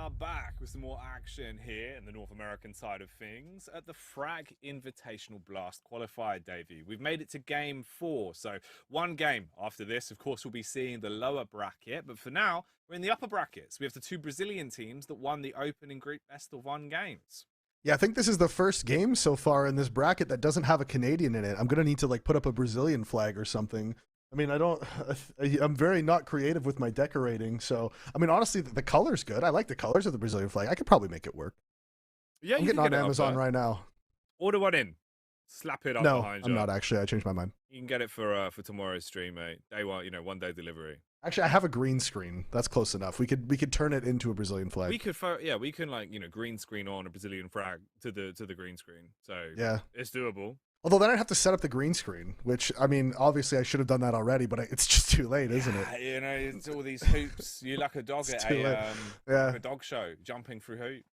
are back with some more action here in the North American side of things at the Frag Invitational Blast qualifier debut. We've made it to game 4, so one game after this. Of course, we'll be seeing the lower bracket, but for now, we're in the upper brackets. We have the 2 Brazilian teams that won the opening group best-of-1 games. Yeah, I think this is the first game so far in this bracket that doesn't have a Canadian in it. I'm going to need to like put up a Brazilian flag or something. I mean, I'm very not creative with my decorating. So, I mean, honestly, the color's good. I like the colors of the Brazilian flag. I could probably make it work. Yeah, I'm getting on Amazon right now. Order one in. Slap it up behind you. No, I'm not actually. I changed my mind. You can get it for tomorrow's stream, mate. Day one, 1 day delivery. Actually, I have a green screen. That's close enough. We could turn it into a Brazilian flag. We can green screen on a Brazilian flag to the green screen. So yeah, it's doable. Although then I'd have to set up the green screen, which, I mean, obviously I should have done that already, but it's just too late, isn't it? It's all these hoops. You're like a dog at a dog show, jumping through hoops.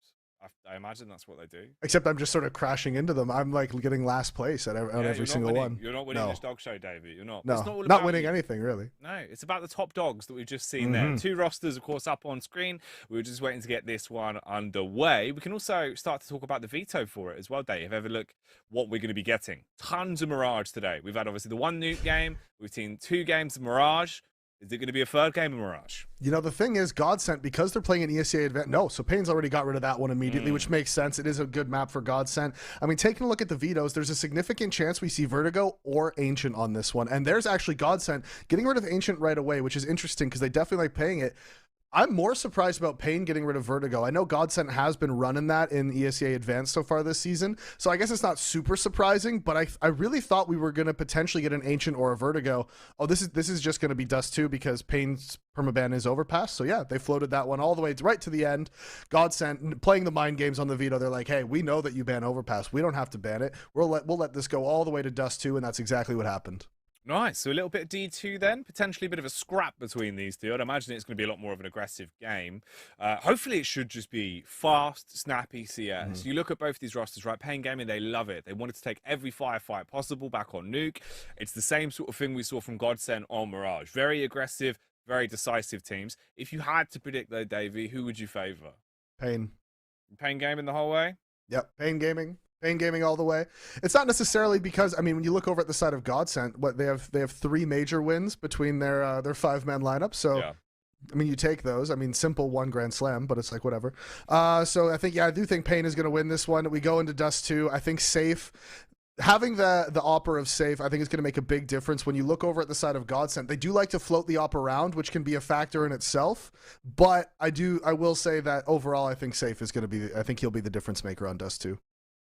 I imagine that's what they do. Except I'm just sort of crashing into them. I'm like getting last place on every single one. You're not winning this dog show, David. You're not. No, it's not winning anything, really. No, it's about the top dogs that we've just seen there. 2 rosters, of course, up on screen. We were just waiting to get this one underway. We can also start to talk about the veto for it as well, Dave. Have a look what we're going to be getting. Tons of Mirage today. We've had, obviously, the 1 nuke game. We've seen 2 games of Mirage. Is it going to be a 3rd game of Mirage? The thing is, GODSENT, because they're playing an ESEA event, no, so Payne's already got rid of that one immediately, which makes sense. It is a good map for GODSENT. I mean, taking a look at the vetoes, there's a significant chance we see Vertigo or Ancient on this one, and there's actually GODSENT getting rid of Ancient right away, which is interesting because they definitely like paying it. I'm more surprised about Payne getting rid of Vertigo. I know GODSENT has been running that in ESEA Advanced so far this season, so I guess it's not super surprising, but I really thought we were going to potentially get an Ancient or a Vertigo. Oh, this is just going to be Dust 2 because Payne's permaban is overpass. So yeah, they floated that one all the way right to the end. GODSENT playing the mind games on the veto. They're like, hey, we know that you ban overpass. We don't have to ban it. We'll let this go all the way to Dust 2, and that's exactly what happened. Nice. So a little bit of D2 then, potentially a bit of a scrap between these two. I'd imagine it's going to be a lot more of an aggressive game. Hopefully it should just be fast, snappy CS. You look at both these rosters, right? Pain Gaming, they love it. They wanted to take every firefight possible back on Nuke. It's the same sort of thing we saw from GODSENT on Mirage. Very aggressive, very decisive teams. If you had to predict though, Davey, who would you favour? Pain. Pain Gaming the whole way? Yep, Pain Gaming. Pain Gaming all the way. It's not necessarily because, I mean, when you look over at the side of GODSENT, they have 3 major wins between their 5-man lineup. So, yeah. I mean, you take those. I mean, simple 1 Grand Slam, but it's like whatever. So I think, yeah, I do think Pain is going to win this one. We go into Dust 2. I think Safe. Having the Opera of Safe, I think is going to make a big difference. When you look over at the side of GODSENT, they do like to float the Op around, which can be a factor in itself. But I will say that overall, I think Safe is going to be, I think he'll be the difference maker on Dust 2.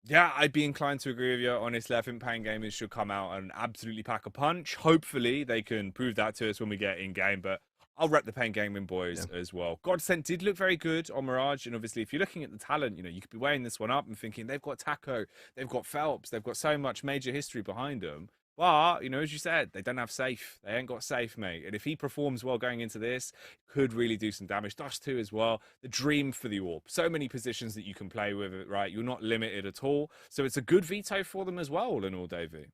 Yeah, I'd be inclined to agree with you. Honestly, I think Pain Gamers should come out and absolutely pack a punch. Hopefully, they can prove that to us when we get in-game, but I'll rep the Pain Gaming boys as well. GODSENT did look very good on Mirage, and obviously, if you're looking at the talent, you could be weighing this one up and thinking, they've got Taco, they've got Phelps, they've got so much major history behind them. But, as you said, they don't have Safe. They ain't got Safe, mate. And if he performs well going into this, could really do some damage. Dust 2 as well. The dream for the AWP. So many positions that you can play with it, right? You're not limited at all. So it's a good veto for them as well, all in all, Davey.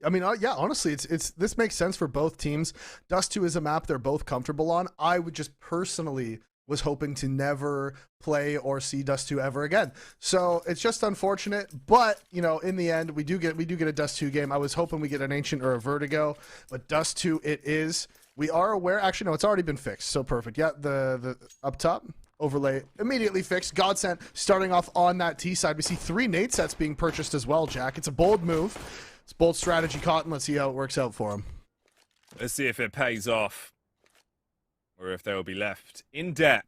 I mean, yeah, honestly, this makes sense for both teams. Dust 2 is a map they're both comfortable on. I would just personally was hoping to never play or see Dust 2 ever again. So it's just unfortunate, but in the end, we do get a Dust 2 game. I was hoping we get an Ancient or a Vertigo, but Dust 2 it is. We are aware, actually no, it's already been fixed. So perfect. Yeah, the up top overlay immediately fixed. GODSENT starting off on that T side. We see 3 nade sets being purchased as well, Jack. It's a bold move. It's bold strategy, Cotton. Let's see how it works out for him. Let's see if it pays off, or if they will be left in debt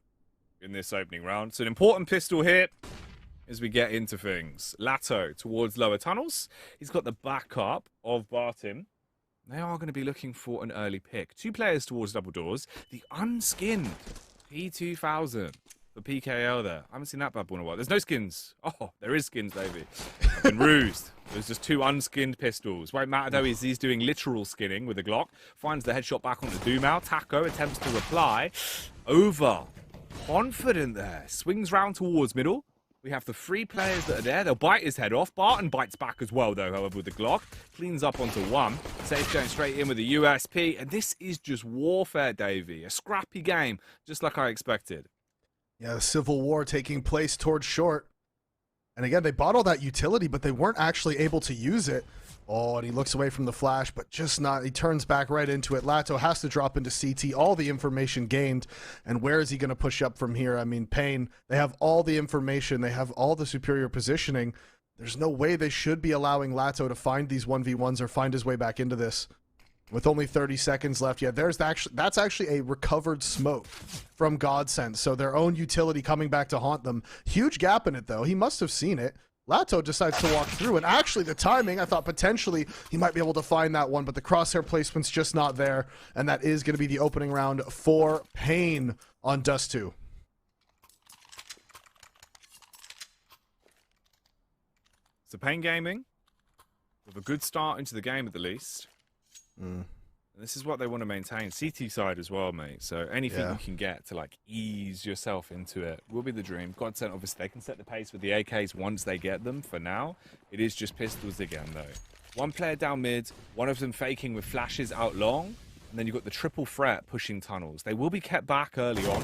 in this opening round. So an important pistol here as we get into things. Lato towards lower tunnels. He's got the backup of Bartim. They are going to be looking for an early pick. 2 players towards double doors. The unskinned P2000 for PKL there. I haven't seen that bad boy in a while. There's no skins. Oh, there is skins, Davey. I've been rused. There's just 2 unskinned pistols. Won't matter though, is he's doing literal skinning with a Glock. Finds the headshot back on the Doomau. Taco attempts to reply. Over. Confident there. Swings round towards middle. We have the 3 players that are there. They'll bite his head off. Barton bites back as well, though, however, with the Glock. Cleans up onto 1. Safe going straight in with the USP. And this is just warfare, Davey. A scrappy game, just like I expected. Yeah, the civil war taking place towards short. And again, they bought all that utility, but they weren't actually able to use it. Oh, and he looks away from the flash, but just not. He turns back right into it. Lato has to drop into CT, all the information gained. And where is he going to push up from here? I mean, Pain, they have all the information. They have all the superior positioning. There's no way they should be allowing Lato to find these 1v1s or find his way back into this. With only 30 seconds left, yeah, that's actually a recovered smoke from GODSENT. So their own utility coming back to haunt them. Huge gap in it, though. He must have seen it. Lato decides to walk through, and actually the timing, I thought potentially he might be able to find that one, but the crosshair placement's just not there, and that is going to be the opening round for Pain on Dust 2. So Pain Gaming, with a good start into the game at the least. And this is what they want to maintain. CT side as well, mate. So anything you can get to like ease yourself into it will be the dream. GODSENT, obviously, they can set the pace with the AKs once they get them. For now, it is just pistols again, though. One player down mid, one of them faking with flashes out long, and then you've got the triple threat pushing tunnels. They will be kept back early on.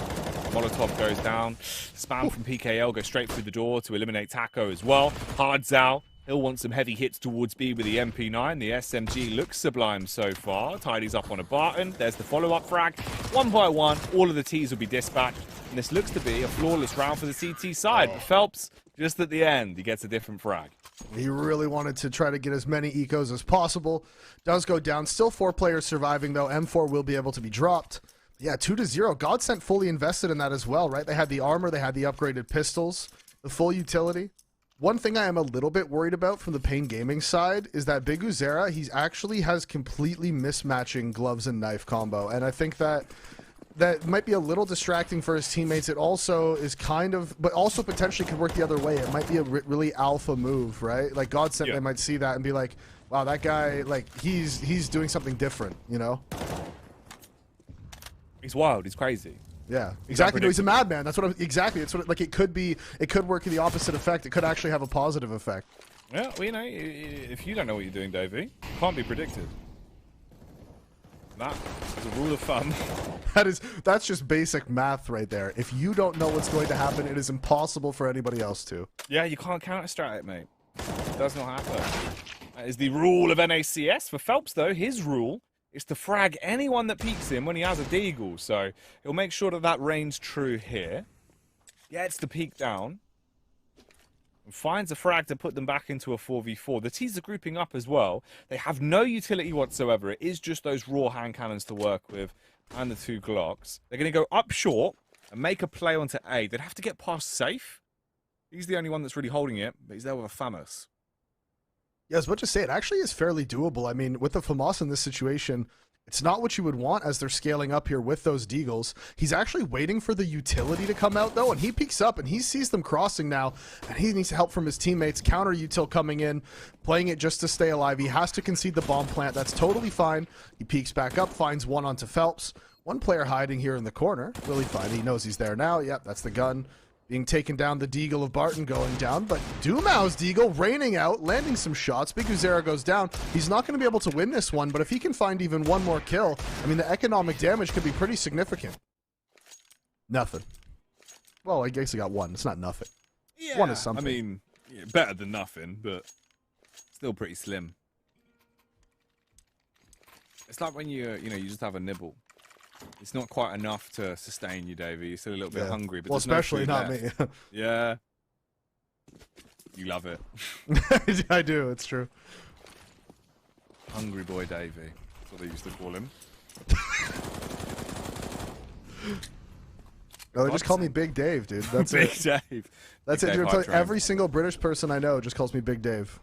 Molotov goes down. Spam from PKL goes straight through the door to eliminate Taco as well. Hard Zao. He'll want some heavy hits towards B with the MP9. The SMG looks sublime so far. Tidy's up on a Barton. There's the follow-up frag. One by one, all of the Ts will be dispatched. And this looks to be a flawless round for the CT side. But Felps, just at the end, he gets a different frag. He really wanted to try to get as many ecos as possible. Does go down. Still 4 players surviving, though. M4 will be able to be dropped. Yeah, 2-0. GODSENT fully invested in that as well, right? They had the armor. They had the upgraded pistols. The full utility. One thing I am a little bit worried about from the Pain Gaming side is that Big Uzera, he actually has completely mismatching gloves and knife combo. And I think that might be a little distracting for his teammates. It also is kind of, but also potentially could work the other way. It might be a really alpha move, right? Like GODSENT, they might see that and be like, wow, that guy, like, he's doing something different, you know? He's wild. He's crazy. Yeah, exactly. No, he's a madman. That's what exactly. It's what like it could be. It could work in the opposite effect. It could actually have a positive effect. Yeah, well, you know, if you don't know what you're doing, Davey, it can't be predicted. That is a rule of thumb. That's just basic math right there. If you don't know what's going to happen, it is impossible for anybody else to. Yeah, you can't counter-strat it, mate. It does not happen. That is the rule of NACS. For Felps, though, his rule is to frag anyone that peeks him when he has a deagle. So he'll make sure that that reigns true here. Gets the peek down. And finds a frag to put them back into a 4v4. The T's are grouping up as well. They have no utility whatsoever. It is just those raw hand cannons to work with and the 2 Glocks. They're going to go up short and make a play onto A. They'd have to get past safe. He's the only one that's really holding it, but he's there with a FAMAS. Yeah, I was about to say, it actually is fairly doable. I mean, with the FAMAS in this situation, it's not what you would want as they're scaling up here with those deagles. He's actually waiting for the utility to come out, though, and he peeks up, and he sees them crossing now, and he needs help from his teammates. Counter util coming in, playing it just to stay alive. He has to concede the bomb plant. That's totally fine. He peeks back up, finds one onto Felps. One player hiding here in the corner. Really fine. He knows he's there now. Yep, that's the gun. Being taken down, the deagle of Barton going down, but Dumau's deagle raining out, landing some shots. Big Uzera goes down. He's not going to be able to win this one, but if he can find even one more kill, I mean, the economic damage could be pretty significant. Nothing. Well, I guess he got one. It's not nothing. Yeah, one is something. I mean, yeah, better than nothing, but still pretty slim. It's like when you just have a nibble. It's not quite enough to sustain you, Davey. You're still a little bit hungry. But well, especially not me. Yeah. You love it. I do. It's true. Hungry boy Davey. That's what they used to call him. No, they just call me Big Dave, dude. That's Big it. Dave. That's Big it. Dave Dude, every single British person I know just calls me Big Dave.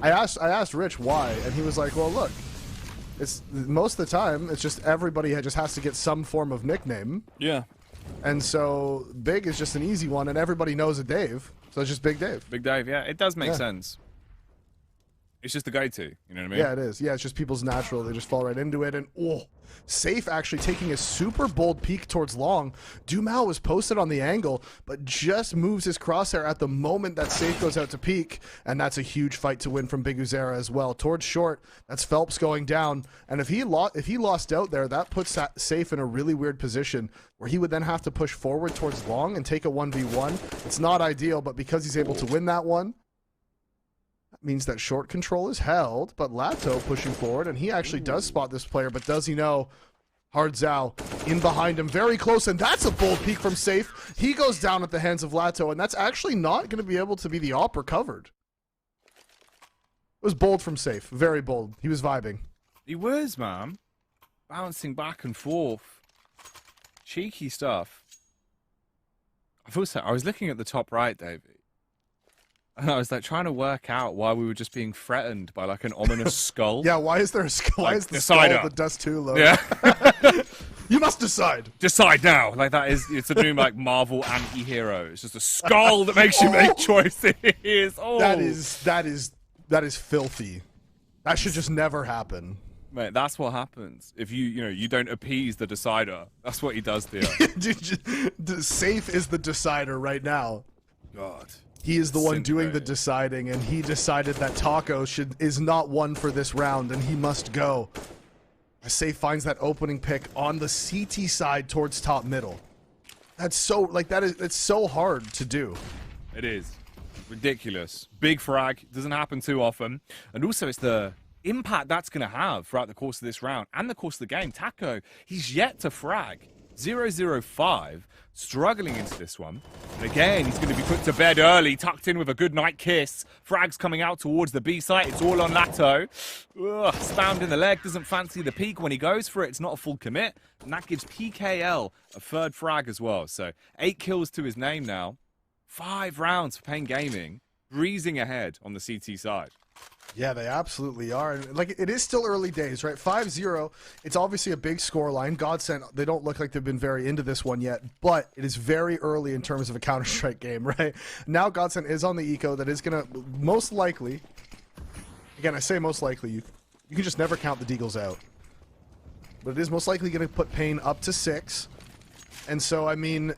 I asked Rich why, and he was like, "Well, look, it's most of the time it's just everybody just has to get some form of nickname. Yeah. And so Big is just an easy one, and everybody knows a Dave, so it's just Big Dave. Big Dave, yeah, it does make sense. It's just the go-to, you know what I mean? Yeah, it is. Yeah, it's just people's natural. They just fall right into it. And, Safe actually taking a super bold peek towards long. Dumao was posted on the angle, but just moves his crosshair at the moment that Safe goes out to peek. And that's a huge fight to win from Big Uzera as well. Towards short, that's Phelps going down. And if he lost out there, that puts Safe in a really weird position where he would then have to push forward towards long and take a 1v1. It's not ideal, but because he's able to win that one, means that short control is held, but Lato pushing forward, and he actually does spot this player, but does he know? Hard Zhao in behind him, very close, and that's a bold peek from Safe. He goes down at the hands of Lato, and that's actually not going to be able to be the op recovered. It was bold from Safe, very bold. He was vibing. He was, man. Bouncing back and forth. Cheeky stuff. I was looking at the top right, David. And I was like trying to work out why we were just being threatened by like an ominous skull. Yeah, why is there a skull? Like, why is the skull the Dust 2 logo? Yeah. You must decide. Decide now. Like it's a new like Marvel anti-hero. It's just a skull that makes you make choices. Oh. That is filthy. That should just never happen. Mate, that's what happens if you don't appease the decider. That's what he does to you. Safe is the decider right now. God. He is the one doing the deciding, and he decided that Taco is not one for this round, and he must go. Safe finds that opening pick on the CT side towards top middle. That's so it's so hard to do. It is ridiculous. Big frag doesn't happen too often, and also it's the impact that's going to have throughout the course of this round and the course of the game. Taco, he's yet to frag. 005, struggling into this one. And again, he's going to be put to bed early, tucked in with a good night kiss. Frags coming out towards the B site. It's all on Lato. Ugh, spammed in the leg, doesn't fancy the peak. When he goes for it, it's not a full commit. And that gives PKL a third frag as well. So 8 kills to his name now. 5 rounds for Pain Gaming, breezing ahead on the CT side. Yeah, they absolutely are. And like, it is still early days, right? 5-0. It's obviously a big score line. GODSENT, they don't look like they've been very into this one yet, but it is very early in terms of a Counter-Strike game, right? Now GODSENT is on the eco that is going to most likely, again, I say most likely, you can just never count the Deagles out. But it is most likely going to put Pain up to 6. And so, I mean,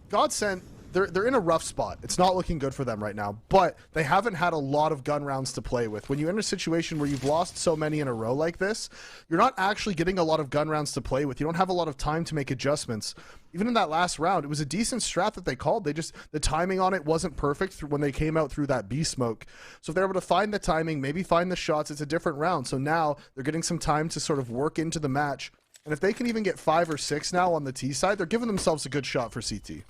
GODSENT, they're in a rough spot. It's not looking good for them right now, but they haven't had a lot of gun rounds to play with. When you're in a situation where you've lost so many in a row like this, you're not actually getting a lot of gun rounds to play with. You don't have a lot of time to make adjustments. Even in that last round, it was a decent strat that they called. The timing on it wasn't perfect when they came out through that B smoke. So if they're able to find the timing, maybe find the shots, it's a different round. So now they're getting some time to sort of work into the match. And if they can even get 5 or 6 now on the T side, they're giving themselves a good shot for CT.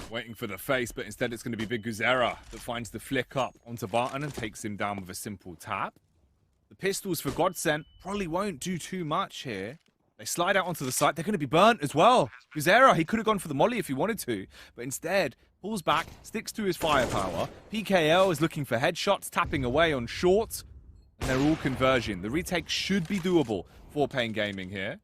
Waiting for the face, but instead it's going to be Big Uzera that finds the flick up onto Barton and takes him down with a simple tap. The pistols for GODSENT probably won't do too much here. They slide out onto the site. They're going to be burnt as well. Uzera, he could have gone for the molly if he wanted to, but instead pulls back, sticks to his firepower. PKL is looking for headshots, tapping away on short, and they're all conversion. The retake should be doable for Pain Gaming here.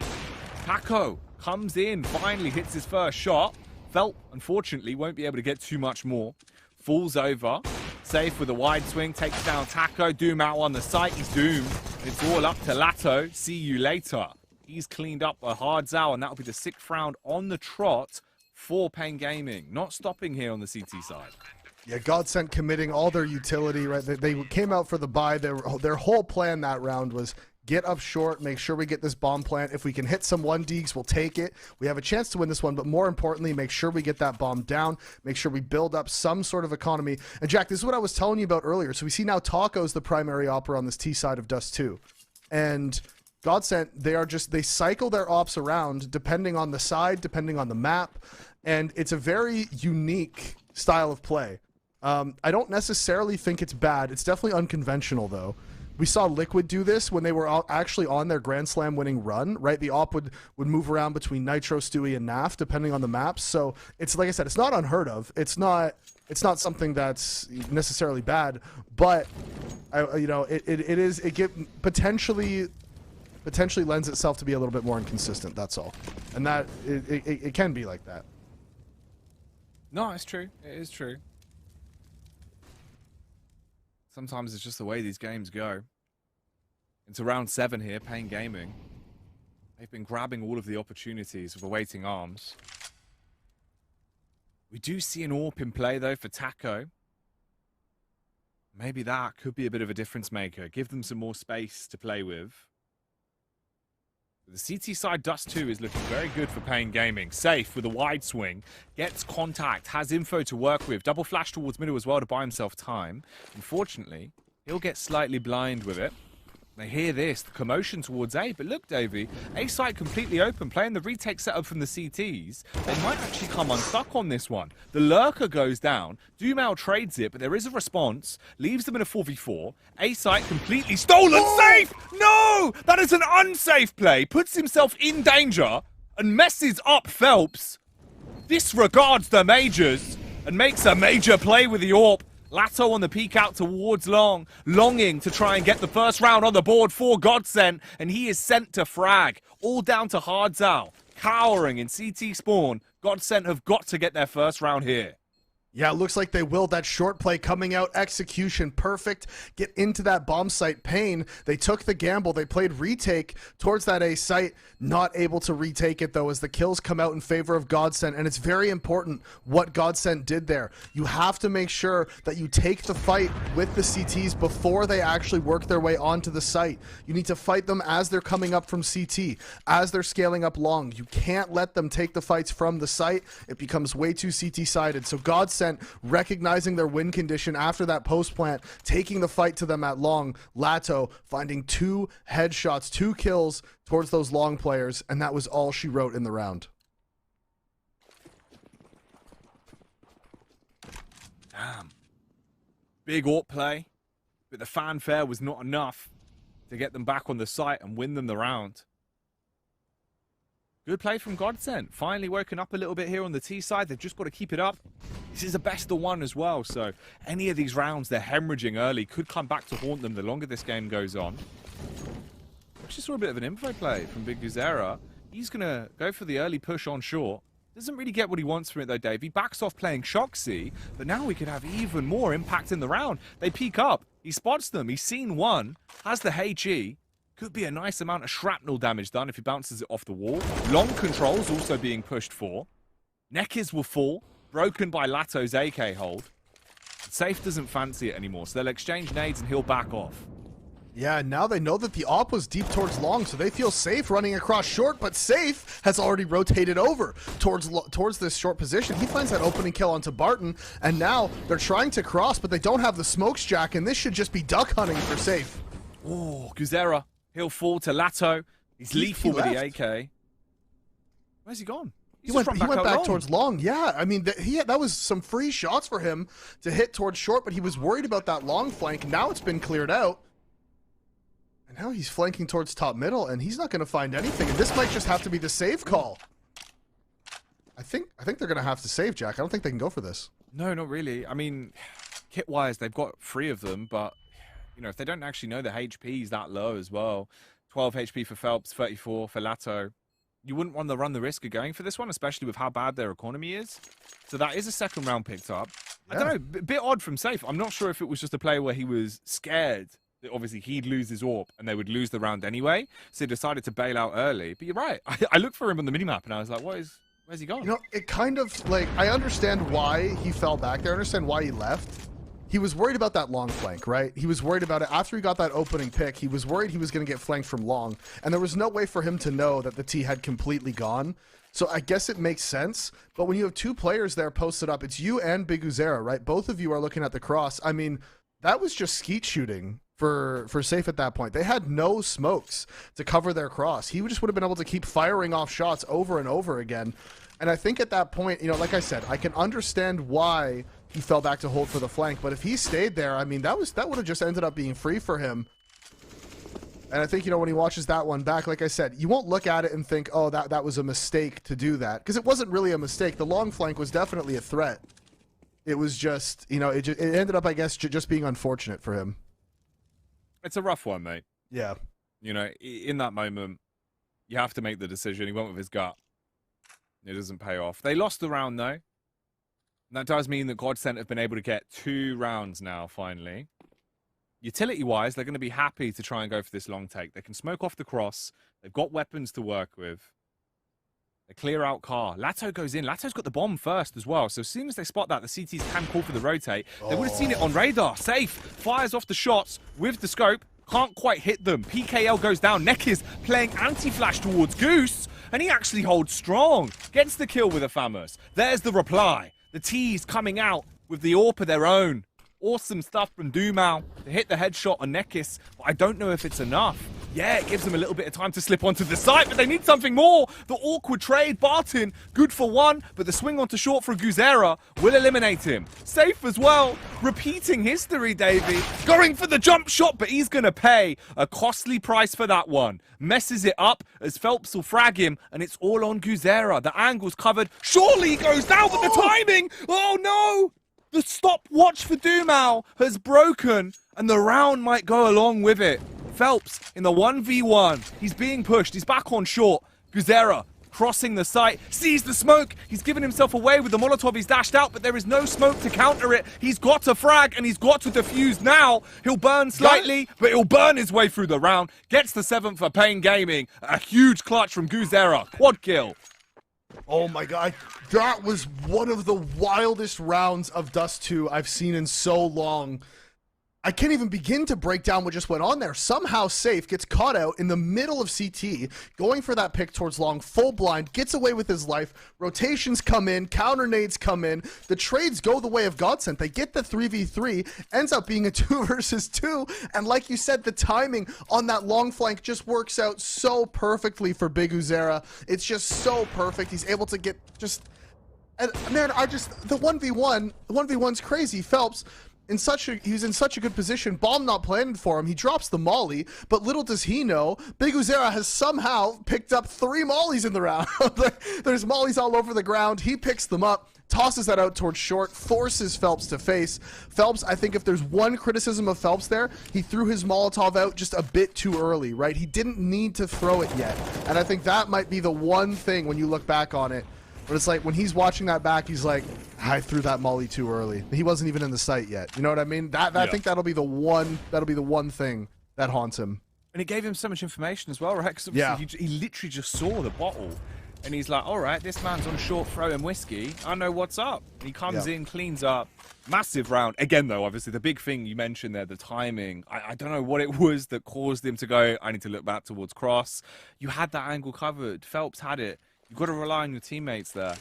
Taco comes in, finally hits his first shot. Felt, unfortunately, won't be able to get too much more. Falls over. Safe with a wide swing. Takes down Taco. Doom out on the site. He's doomed. It's all up to Lato. See you later. He's cleaned up a hard Zhao, and that'll be the 6th round on the trot for Pain Gaming. Not stopping here on the CT side. Yeah, GODSENT committing all their utility, right? They came out for the buy. Their whole plan that round was get up short, make sure we get this bomb plant. If we can hit some 1Ds, we'll take it. We have a chance to win this one, but more importantly, make sure we get that bomb down, make sure we build up some sort of economy. And Jack, this is what I was telling you about earlier. So we see now Taco's the primary opera on this T side of Dust 2. And GODSENT, they cycle their ops around depending on the side, depending on the map, and it's a very unique style of play. I don't necessarily think it's bad. It's definitely unconventional, though. We saw Liquid do this when they were actually on their Grand Slam winning run, right? The op would move around between Nitro, Stewie, and NAF, depending on the maps. So it's, like I said, it's not unheard of. It's not something that's necessarily bad, but it potentially lends itself to be a little bit more inconsistent. That's all, and that it can be like that. No, it's true. It is true. Sometimes it's just the way these games go. Into round 7 here, Pain Gaming. They've been grabbing all of the opportunities with awaiting arms. We do see an AWP in play, though, for Taco. Maybe that could be a bit of a difference maker. Give them some more space to play with. The CT side, Dust 2 is looking very good for Pain Gaming. Safe with a wide swing. Gets contact. Has info to work with. Double flash towards middle as well to buy himself time. Unfortunately, he'll get slightly blind with it. They hear this, the commotion towards A, but look, Davey, A site completely open, playing the retake setup from the CTs. They might actually come unstuck on this one. The lurker goes down, Dumal trades it, but there is a response, leaves them in a 4v4. A site completely stolen, safe! No! That is an unsafe play, puts himself in danger, and messes up Phelps. Disregards the majors, and makes a major play with the AWP. Lato on the peek out towards Long, longing to try and get the first round on the board for GODSENT, and he is sent to frag, all down to Hardzal, cowering in CT spawn. GODSENT have got to get their first round here. Yeah, it looks like they will. That short play coming out, execution perfect. Get into that bomb site. Pain, they took the gamble. They played retake towards that A site. Not able to retake it, though, as the kills come out in favor of GODSENT. And it's very important what GODSENT did there. You have to make sure that you take the fight with the CTs before they actually work their way onto the site. You need to fight them as they're coming up from CT, as they're scaling up long. You can't let them take the fights from the site. It becomes way too CT-sided. So GODSENT recognizing their win condition after that post plant, taking the fight to them at long. Lato finding 2 headshots, 2 kills towards those long players, and that was all she wrote in the round. Damn. Big AWP play, but the fanfare was not enough to get them back on the site and win them the round. Good play from GODSENT. Finally woken up a little bit here on the T side. They've just got to keep it up. This is a best of 1 as well, so any of these rounds they're hemorrhaging early could come back to haunt them the longer this game goes on. Actually saw a bit of an info play from Big Guzera. He's going to go for the early push on short. Doesn't really get what he wants from it though, Dave. He backs off playing Shoxy, but now we could have even more impact in the round. They peek up. He spots them. He's seen one. Has the HE. Could be a nice amount of shrapnel damage done if he bounces it off the wall. Long controls also being pushed for. Neckers will fall. Broken by Lato's AK hold. Safe doesn't fancy it anymore, so they'll exchange nades and he'll back off. Yeah, now they know that the AWP was deep towards long, so they feel safe running across short, but Safe has already rotated over towards this short position. He finds that opening kill onto Barton, and now they're trying to cross, but they don't have the smokes jack, and this should just be duck hunting for Safe. Oh, Guzera. He'll fall to Lato. He's lethal with the AK. Where's he gone? He went back towards long. Yeah, I mean, that was some free shots for him to hit towards short, but he was worried about that long flank. Now it's been cleared out. And now he's flanking towards top middle, and he's not going to find anything. And this might just have to be the save call. I think they're going to have to save, Jack. I don't think they can go for this. No, not really. I mean, kit-wise, they've got 3 of them, but you know, if they don't actually know the HP is that low as well, 12 HP for Felps, 34 for Lato, you wouldn't want to run the risk of going for this one, especially with how bad their economy is. So that is a second round picked up. Yeah. I don't know, a bit odd from Safe. I'm not sure if it was just a play where he was scared that obviously he'd lose his AWP and they would lose the round anyway, so he decided to bail out early. But you're right, I looked for him on the minimap and I was like, where's he gone? You know, it kind of, like, I understand why he fell back there. I understand why he left. He was worried about that long flank, right? He was worried about it. After he got that opening pick, he was worried he was going to get flanked from long. And there was no way for him to know that the T had completely gone. So I guess it makes sense. But when you have 2 players there posted up, it's you and Big Uzera, right? Both of you are looking at the cross. I mean, that was just skeet shooting for Safe at that point. They had no smokes to cover their cross. He just would have been able to keep firing off shots over and over again. And I think at that point, you know, like I said, I can understand why he fell back to hold for the flank, but if he stayed there, I mean, that would have just ended up being free for him. And I think, you know, when he watches that one back, like I said, you won't look at it and think, oh, that was a mistake to do that, because it wasn't really a mistake. The long flank was definitely a threat. It was just, you know, it ended up, I guess, just being unfortunate for him. It's a rough one, mate. Yeah. You know, in that moment, you have to make the decision. He went with his gut. It doesn't pay off. They lost the round, though. And that does mean that GODSENT have been able to get 2 rounds now, finally. Utility-wise, they're going to be happy to try and go for this long take. They can smoke off the cross. They've got weapons to work with. They clear out car. Lato goes in. Lato's got the bomb first as well. So as soon as they spot that, the CTs can call for the rotate. They would have seen it on radar. Safe. Fires off the shots with the scope. Can't quite hit them. PKL goes down. Neck is playing anti-flash towards Goose. And he actually holds strong. Gets the kill with a Famous. There's the reply. The T's coming out with the AWP of their own. Awesome stuff from Dumao to hit the headshot on Nekis, but I don't know if it's enough. Yeah, it gives them a little bit of time to slip onto the site, but they need something more. The awkward trade, Barton, good for 1, but the swing onto short for Guzera will eliminate him. Safe as well. Repeating history, Davey. Going for the jump shot, but he's going to pay a costly price for that one. Messes it up as felps will frag him, and it's all on Guzera. The angle's covered. Surely he goes down with the timing. Oh, no. The stopwatch for Dumao has broken, and the round might go along with it. Felps in the 1v1. He's being pushed. He's back on short. Guzera crossing the site. Sees the smoke. He's given himself away with the Molotov. He's dashed out, but there is no smoke to counter it. He's got to frag, and he's got to defuse now. He'll burn slightly, but he'll burn his way through the round. Gets the 7th for Pain Gaming. A huge clutch from Guzera. Quad kill. Oh my god, that was one of the wildest rounds of Dust 2 I've seen in so long. I can't even begin to break down what just went on there. Somehow Safe gets caught out in the middle of CT, going for that pick towards long, full blind, gets away with his life. Rotations come in, counter nades come in. The trades go the way of GODSENT. They get the 3v3, ends up being a 2 versus 2. And like you said, the timing on that long flank just works out so perfectly for Big Uzera. It's just so perfect. He's able to get just... And man, the 1v1's crazy. Felps... he's in such a good position. Bomb not planted for him. He drops the molly, but little does he know, Big Uzera has somehow picked up 3 mollies in the round. There's mollies all over the ground. He picks them up, tosses that out towards short, forces Felps to face. Felps, I think if there's one criticism of Felps there, he threw his Molotov out just a bit too early, right? He didn't need to throw it yet. And I think that might be the one thing when you look back on it. But it's like when he's watching that back, he's like, I threw that molly too early. He wasn't even in the sight yet. You know what I mean? I think that'll be the one thing that haunts him. And it gave him so much information as well, right? Because he literally just saw the bottle. And he's like, all right, this man's on short throwing whiskey. I know what's up. And he comes in, cleans up. Massive round. Again, though, obviously, the big thing you mentioned there, the timing. I don't know what it was that caused him to go, I need to look back towards cross. You had that angle covered. Felps had it. You've got to rely on your teammates there.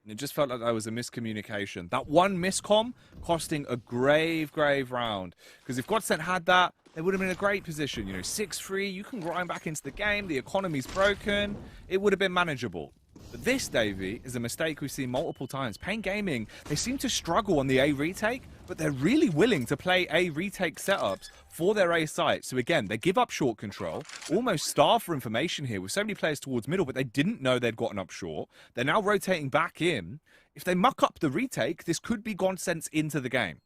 And it just felt like there was a miscommunication. That one miscom costing a grave round. Because if GODSENT had that, they would have been in a great position. You know, 6-3, you can grind back into the game. The economy's broken. It would have been manageable. But this, Davey, is a mistake we've seen multiple times. Pain Gaming, they seem to struggle on the A retake, but they're really willing to play A retake setups for their A site. So again, they give up short control, almost starve for information here with so many players towards middle, but they didn't know they'd gotten up short. They're now rotating back in. If they muck up the retake, this could be GODSENT's into the game.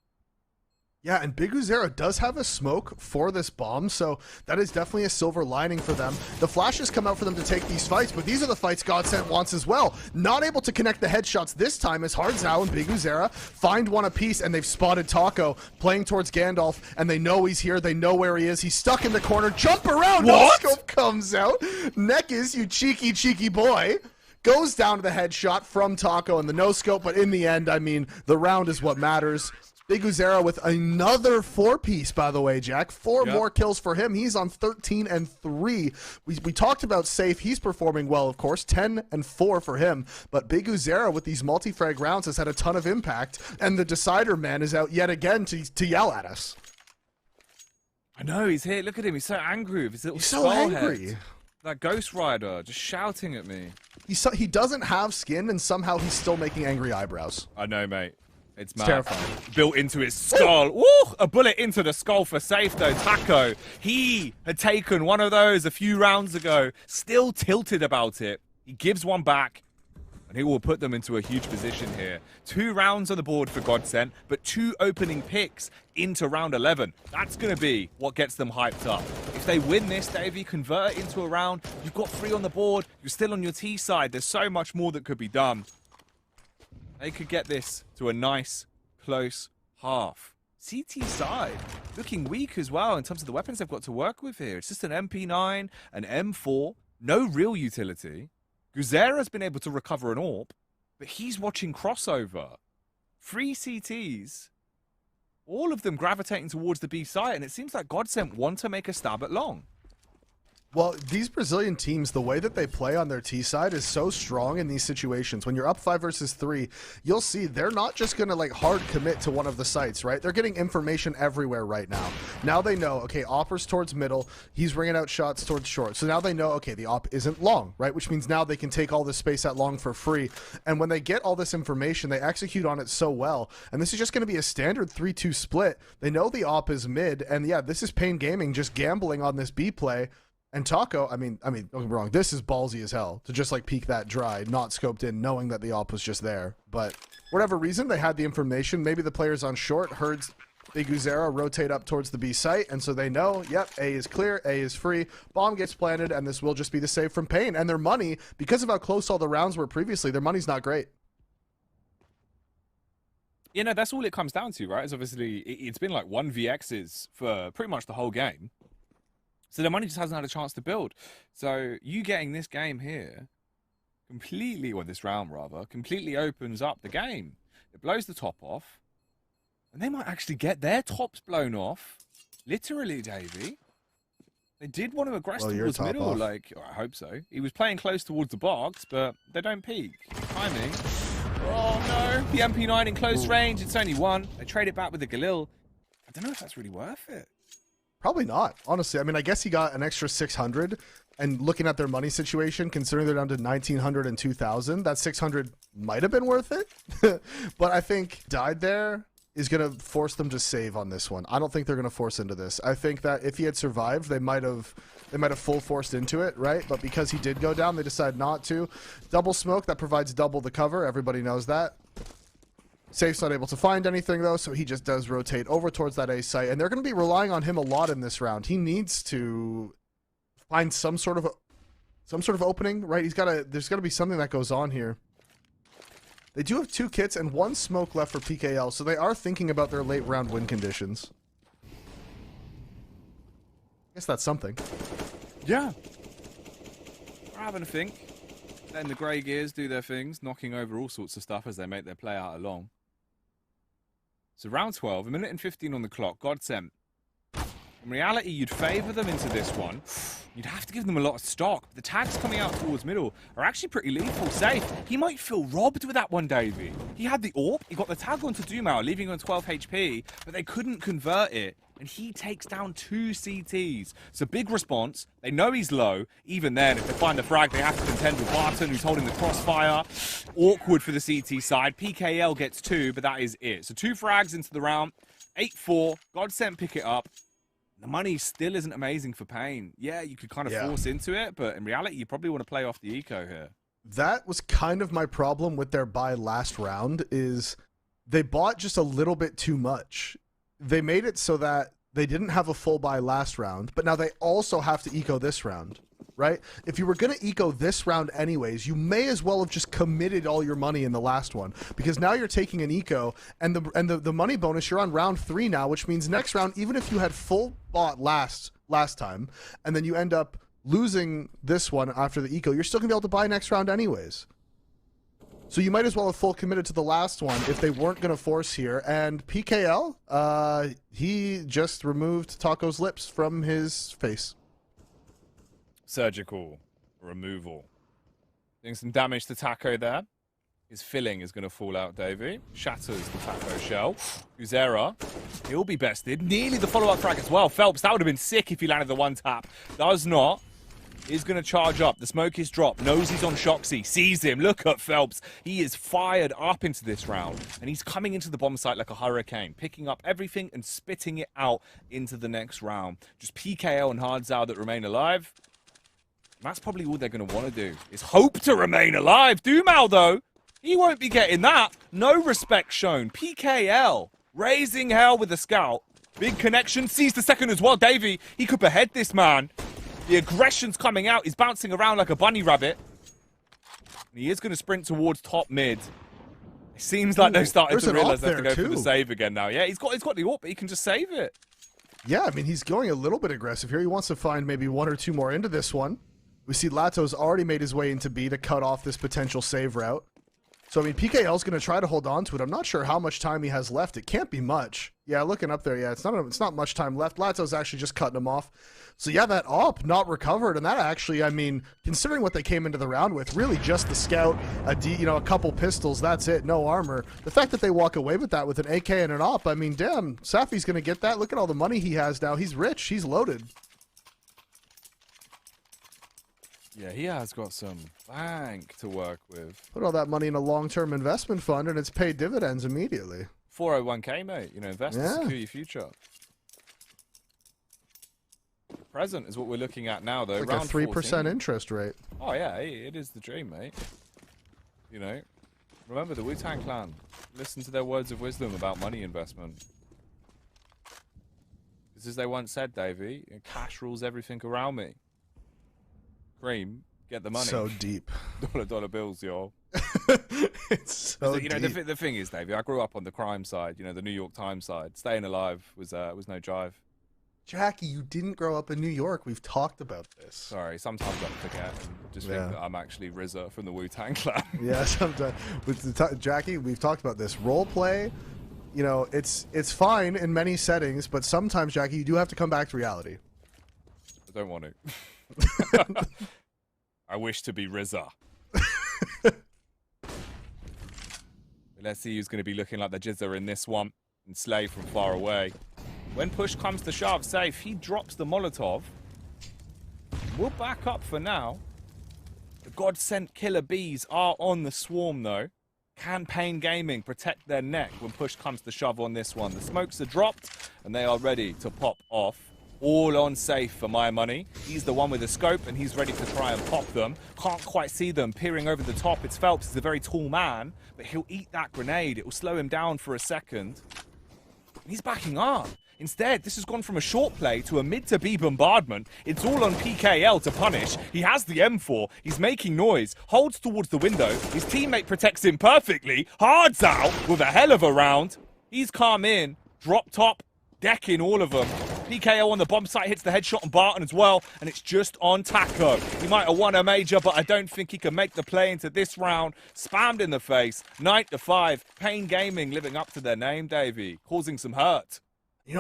Yeah, and Big Uzera does have a smoke for this bomb, so that is definitely a silver lining for them. The flashes come out for them to take these fights, but these are the fights GODSENT wants as well. Not able to connect the headshots this time as Hardzao and Big Uzera find one apiece, and they've spotted Taco playing towards Gandalf, and they know he's here, they know where he is. He's stuck in the corner, jump around, no scope comes out. Nekis, you cheeky boy, goes down to the headshot from Taco and the no scope, but in the end, I mean, the round is what matters. Big Uzera with another 4-piece, by the way, Jack. 4 more kills for him. He's on 13 and 3. We talked about Safe. He's performing well, of course. 10 and 4 for him. But Big Uzera with these multi-frag rounds has had a ton of impact. And the Decider man is out yet again to yell at us. I know, he's here. Look at him. He's so angry with his little He's so angry. Head. That Ghost Rider just shouting at me. He doesn't have skin, and somehow he's still making angry eyebrows. I know, mate. It's mad. Terrifying. Built into his skull. Woo! A bullet into the skull for Safe, though. Taco, he had taken one of those a few rounds ago. Still tilted about it. He gives one back, and he will put them into a huge position here. 2 rounds on the board for GODSENT, but 2 opening picks into round 11. That's going to be what gets them hyped up. If they win this, Davey, convert it into a round. You've got 3 on the board. You're still on your T side. There's so much more that could be done. they could get this to a nice, close half. CT side looking weak as well in terms of the weapons they've got to work with here. It's just an MP9, an M4, no real utility. Guzera's been able to recover an AWP, but he's watching crossover. 3 CTs, all of them gravitating towards the B site, and it seems like GODSENT want to make a stab at long. Well, these Brazilian teams, the way that they play on their T side is so strong in these situations. When you're up 5 versus 3, you'll see they're not just going to like hard commit to one of the sites, right? They're getting information everywhere right now. Now they know, okay, Opper's towards middle. He's ringing out shots towards short. So now they know, okay, the Op isn't long, right? Which means now they can take all this space at long for free. And when they get all this information, they execute on it so well. And this is just going to be a standard 3-2 split. They know the Op is mid. And yeah, this is Pain Gaming just gambling on this B play. And Taco, I mean, don't get me wrong, this is ballsy as hell to just like peek that dry, not scoped in, knowing that the op was just there. But for whatever reason, they had the information. Maybe the players on short heard Big Guzera rotate up towards the B site, and so they know, yep, A is clear, A is free, bomb gets planted, and this will just be the save from Pain. And their money, because of how close all the rounds were previously, their money's not great. You know, that's all it comes down to, right? Is obviously it's been like 1vx's for pretty much the whole game. So the money just hasn't had a chance to build. So you getting this game here completely, or this round rather, completely opens up the game. It blows the top off. And they might actually get their tops blown off. Literally, Davey. They did want to aggress towards middle. Like, I hope so. He was playing close towards the box, but they don't peek. Timing. Oh no. The MP9 in close range. It's only one. They trade it back with the Galil. I don't know if that's really worth it. Probably not, honestly. I mean, I guess he got an extra 600, and looking at their money situation, considering they're down to 1,900 and 2,000, that 600 might have been worth it. But I think died there is going to force them to save on this one. I don't think they're going to force into this. I think that if he had survived, they might have full forced into it, right? But because he did go down, they decide not to. Double smoke, that provides double the cover. Everybody knows that. Safe's not able to find anything, though, so he just does rotate over towards that A site. And they're going to be relying on him a lot in this round. He needs to find some sort of opening, right? There's got to be something that goes on here. They do have 2 kits and 1 smoke left for PKL, so they are thinking about their late round win conditions. I guess that's something. Yeah. We're having a think. Letting the grey gears do their things, knocking over all sorts of stuff as they make their play out along. So round 12, 1 minute and 15 on the clock. GODSENT. In reality, you'd favour them into this one. You'd have to give them a lot of stock. The tags coming out towards middle are actually pretty lethal. Safe. He might feel robbed with that one, Davey. He had the AWP. He got the tag onto Dumao, leaving on 12 HP, but they couldn't convert it. And he takes down 2 CTs. So big response. They know he's low. Even then, if they find the frag, they have to contend with Barton, who's holding the crossfire. Awkward for the CT side. PKL gets 2, but that is it. So 2 frags into the round. 8-4. GODSENT pick it up. The money still isn't amazing for Pain. Yeah, you could kind of force into it, but in reality, you probably want to play off the eco here. That was kind of my problem with their buy last round, is they bought just a little bit too much. They made it so that they didn't have a full buy last round, but now they also have to eco this round, right? If you were going to eco this round anyways, you may as well have just committed all your money in the last one, because now you're taking an eco, and the money bonus, you're on round 3 now, which means next round, even if you had full bought last time, and then you end up losing this one after the eco, you're still going to be able to buy next round anyways. So you might as well have full committed to the last one if they weren't going to force here. And PKL, he just removed Taco's lips from his face. Surgical removal. Doing some damage to Taco there. His filling is going to fall out, Davey. Shatters the Taco shell. Guzera, he'll be bested. Nearly the follow-up frag as well. Felps, that would have been sick if he landed the one tap. Does not. Is going to charge up. The smoke is dropped. Knows he's on Shoxy. Sees him. Look at Felps. He is fired up into this round. And he's coming into the bomb site like a hurricane. Picking up everything and spitting it out into the next round. Just PKL and Hardzao that remain alive. And that's probably all they're going to want to do. Is hope to remain alive. Dumao, though, he won't be getting that. No respect shown. PKL raising hell with the scout. Big connection. Sees the second as well. Davey, he could behead this man. The aggression's coming out. He's bouncing around like a bunny rabbit. And he is going to sprint towards top mid. It seems like they've started there's to an realize AWP they have to go there, for the too. save again now. Yeah, he's got the AWP, but he can just save it. Yeah, I mean, he's going a little bit aggressive here. He wants to find maybe 1 or 2 more into this one. We see Lato's already made his way into B to cut off this potential save route. So, I mean, PKL's going to try to hold on to it. I'm not sure how much time he has left. It can't be much. Yeah, looking up there, yeah, it's not much time left. Lato's actually just cutting him off. So, yeah, that AWP not recovered. And that actually, I mean, considering what they came into the round with, really just the scout, a couple pistols, that's it, no armor. The fact that they walk away with that with an AK and an AWP, I mean, damn, Safi's going to get that. Look at all the money he has now. He's rich. He's loaded. Yeah, he has got some bank to work with. Put all that money in a long-term investment fund, and it's paid dividends immediately. 401k, mate. Invest to secure your future. Present is what we're looking at now, though. It's like Round a 3% 14. interest rate. Oh, yeah, it is the dream, mate. Remember the Wu-Tang Clan. Listen to their words of wisdom about money investment. Because as they once said, Davey, cash rules everything around me. Cream, get the money. So deep. Dollar bills, y'all. It's so deep. The thing is, Davey, I grew up on the crime side, the New York Times side. Staying alive was no jive. Jackie, you didn't grow up in New York. We've talked about this. Sorry, sometimes I forget and just think that I'm actually RZA from the Wu-Tang Clan. Yeah, sometimes. Jackie, we've talked about this. Role play, it's fine in many settings, but sometimes, Jackie, you do have to come back to reality. I don't want to. I wish to be RZA. Let's see who's going to be looking like the Jizzer in this one. And Slay from far away. When push comes to shove, Safe, he drops the Molotov. We'll back up for now. The GODSENT killer bees are on the swarm, though. Campaign Gaming protect their neck when push comes to shove on this one. The smokes are dropped, and they are ready to pop off. All on Safe for my money. He's the one with the scope, and he's ready to try and pop them. Can't quite see them peering over the top. It's Phelps. He's a very tall man, but he'll eat that grenade. It will slow him down for a second. He's backing up. Instead, this has gone from a short play to a mid to B bombardment. It's all on PKL to punish. He has the M4. He's making noise. Holds towards the window. His teammate protects him perfectly. Hards out with a hell of a round. He's calm in. Drop top. Decking all of them. PKO on the bomb site hits the headshot on Barton as well, and it's just on Taco. He might have won a major, but I don't think he can make the play into this round. Spammed in the face. 9-5. Pain Gaming living up to their name, Davey. Causing some hurt.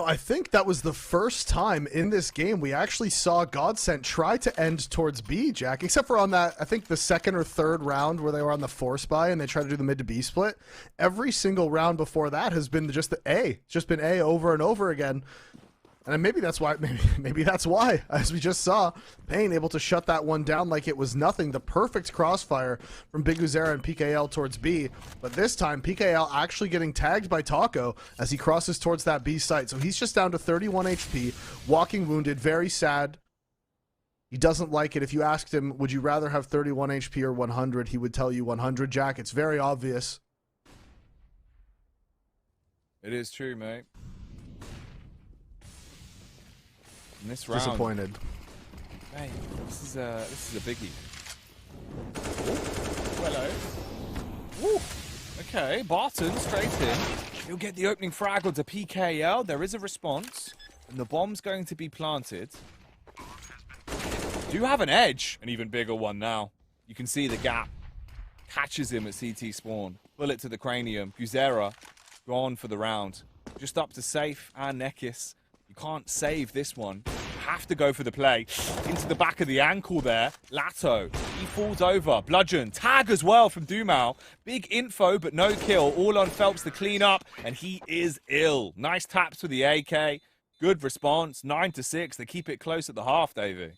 I think that was the first time in this game we actually saw GODSENT try to end towards B, Jack, except for on that, I think the second or third round where they were on the force buy and they tried to do the mid to B split. Every single round before that has been just the A. It's just been A over and over again. And maybe that's why, maybe that's why, as we just saw, Pain able to shut that one down like it was nothing. The perfect crossfire from Big Uzera and PKL towards B. But this time, PKL actually getting tagged by Taco as he crosses towards that B site. So he's just down to 31 HP, walking wounded, very sad. He doesn't like it. If you asked him, would you rather have 31 HP or 100, he would tell you 100, Jack. It's very obvious. It is true, mate. In this round, disappointed. Mate, this is a biggie. Ooh, hello. Woo. Okay, Barton straight in. He'll get the opening frag onto PKL. There is a response, and the bomb's going to be planted. Do have an edge, an even bigger one now. You can see the gap. Catches him at CT spawn. Bullet to the cranium. Guzera gone for the round. Just up to Safe and Nekis. You can't save this one. You have to go for the play. Into the back of the ankle there. Lato. He falls over. Bludgeon. Tag as well from Dumao. Big info, but no kill. All on Phelps to clean up, and he is ill. Nice taps with the AK. Good response. 9-6. They keep it close at the half, Davey.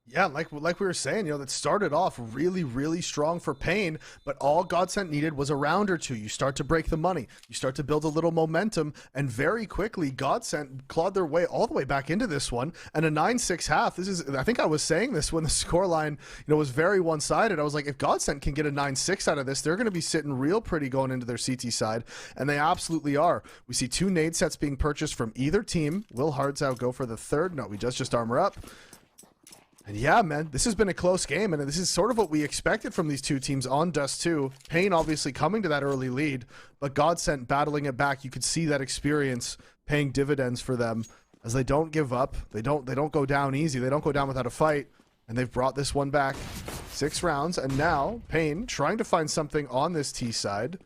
Yeah, like we were saying, that started off really, really strong for Pain, but all GODSENT needed was a round or two. You start to break the money. You start to build a little momentum, and very quickly, GODSENT clawed their way all the way back into this one, and a 9-6 half. This is, I think I was saying this when the scoreline, was very one-sided. I was like, if GODSENT can get a 9-6 out of this, they're going to be sitting real pretty going into their CT side, and they absolutely are. We see 2 nade sets being purchased from either team. Will Hardzau go for the third? No, he does just armor up. And yeah, man, this has been a close game, and this is sort of what we expected from these two teams on Dust 2. Pain obviously coming to that early lead, but GODSENT battling it back. You could see that experience paying dividends for them as they don't give up. They don't go down easy. They don't go down without a fight, and they've brought this one back. 6 rounds, and now Pain trying to find something on this T side.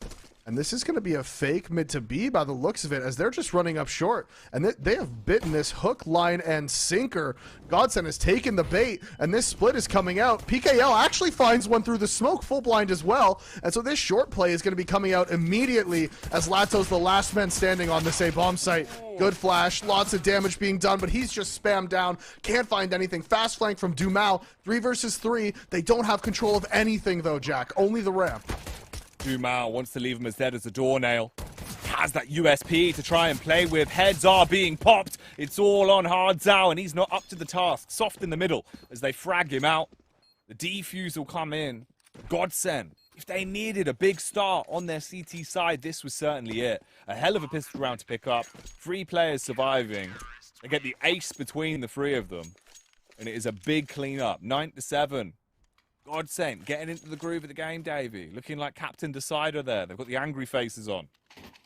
And this is going to be a fake mid to B by the looks of it, as they're just running up short. And they have bitten this hook, line, and sinker. GODSENT has taken the bait, and this split is coming out. PKL actually finds one through the smoke, full blind as well. And so this short play is going to be coming out immediately, as Lato's the last man standing on this A-bomb site. Good flash, lots of damage being done, but he's just spammed down. Can't find anything. Fast flank from Dumao. 3 versus 3. They don't have control of anything, though, Jack. Only the ramp. Dumao wants to leave him as dead as a doornail. Has that USP to try and play with. Heads are being popped. It's all on zywoo, and he's not up to the task. Soft in the middle as they frag him out. The defuse will come in. GODSENT, if they needed a big start on their CT side, this was certainly it. A hell of a pistol round to pick up. 3 players surviving. They get the ace between the 3 of them. And it is a big cleanup. 9-7. GODSENT getting into the groove of the game, Davey. Looking like Captain Decider there. They've got the angry faces on.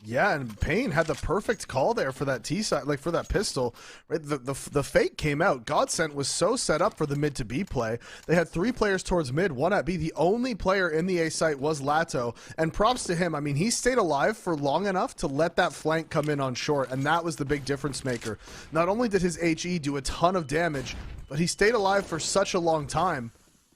Yeah, and Pain had the perfect call there for that T side, like for that pistol. Right, the fake came out. GODSENT was so set up for the mid to B play. They had 3 players towards mid, 1 at B. The only player in the A site was Lato, and props to him. I mean, he stayed alive for long enough to let that flank come in on short, and that was the big difference maker. Not only did his HE do a ton of damage, but he stayed alive for such a long time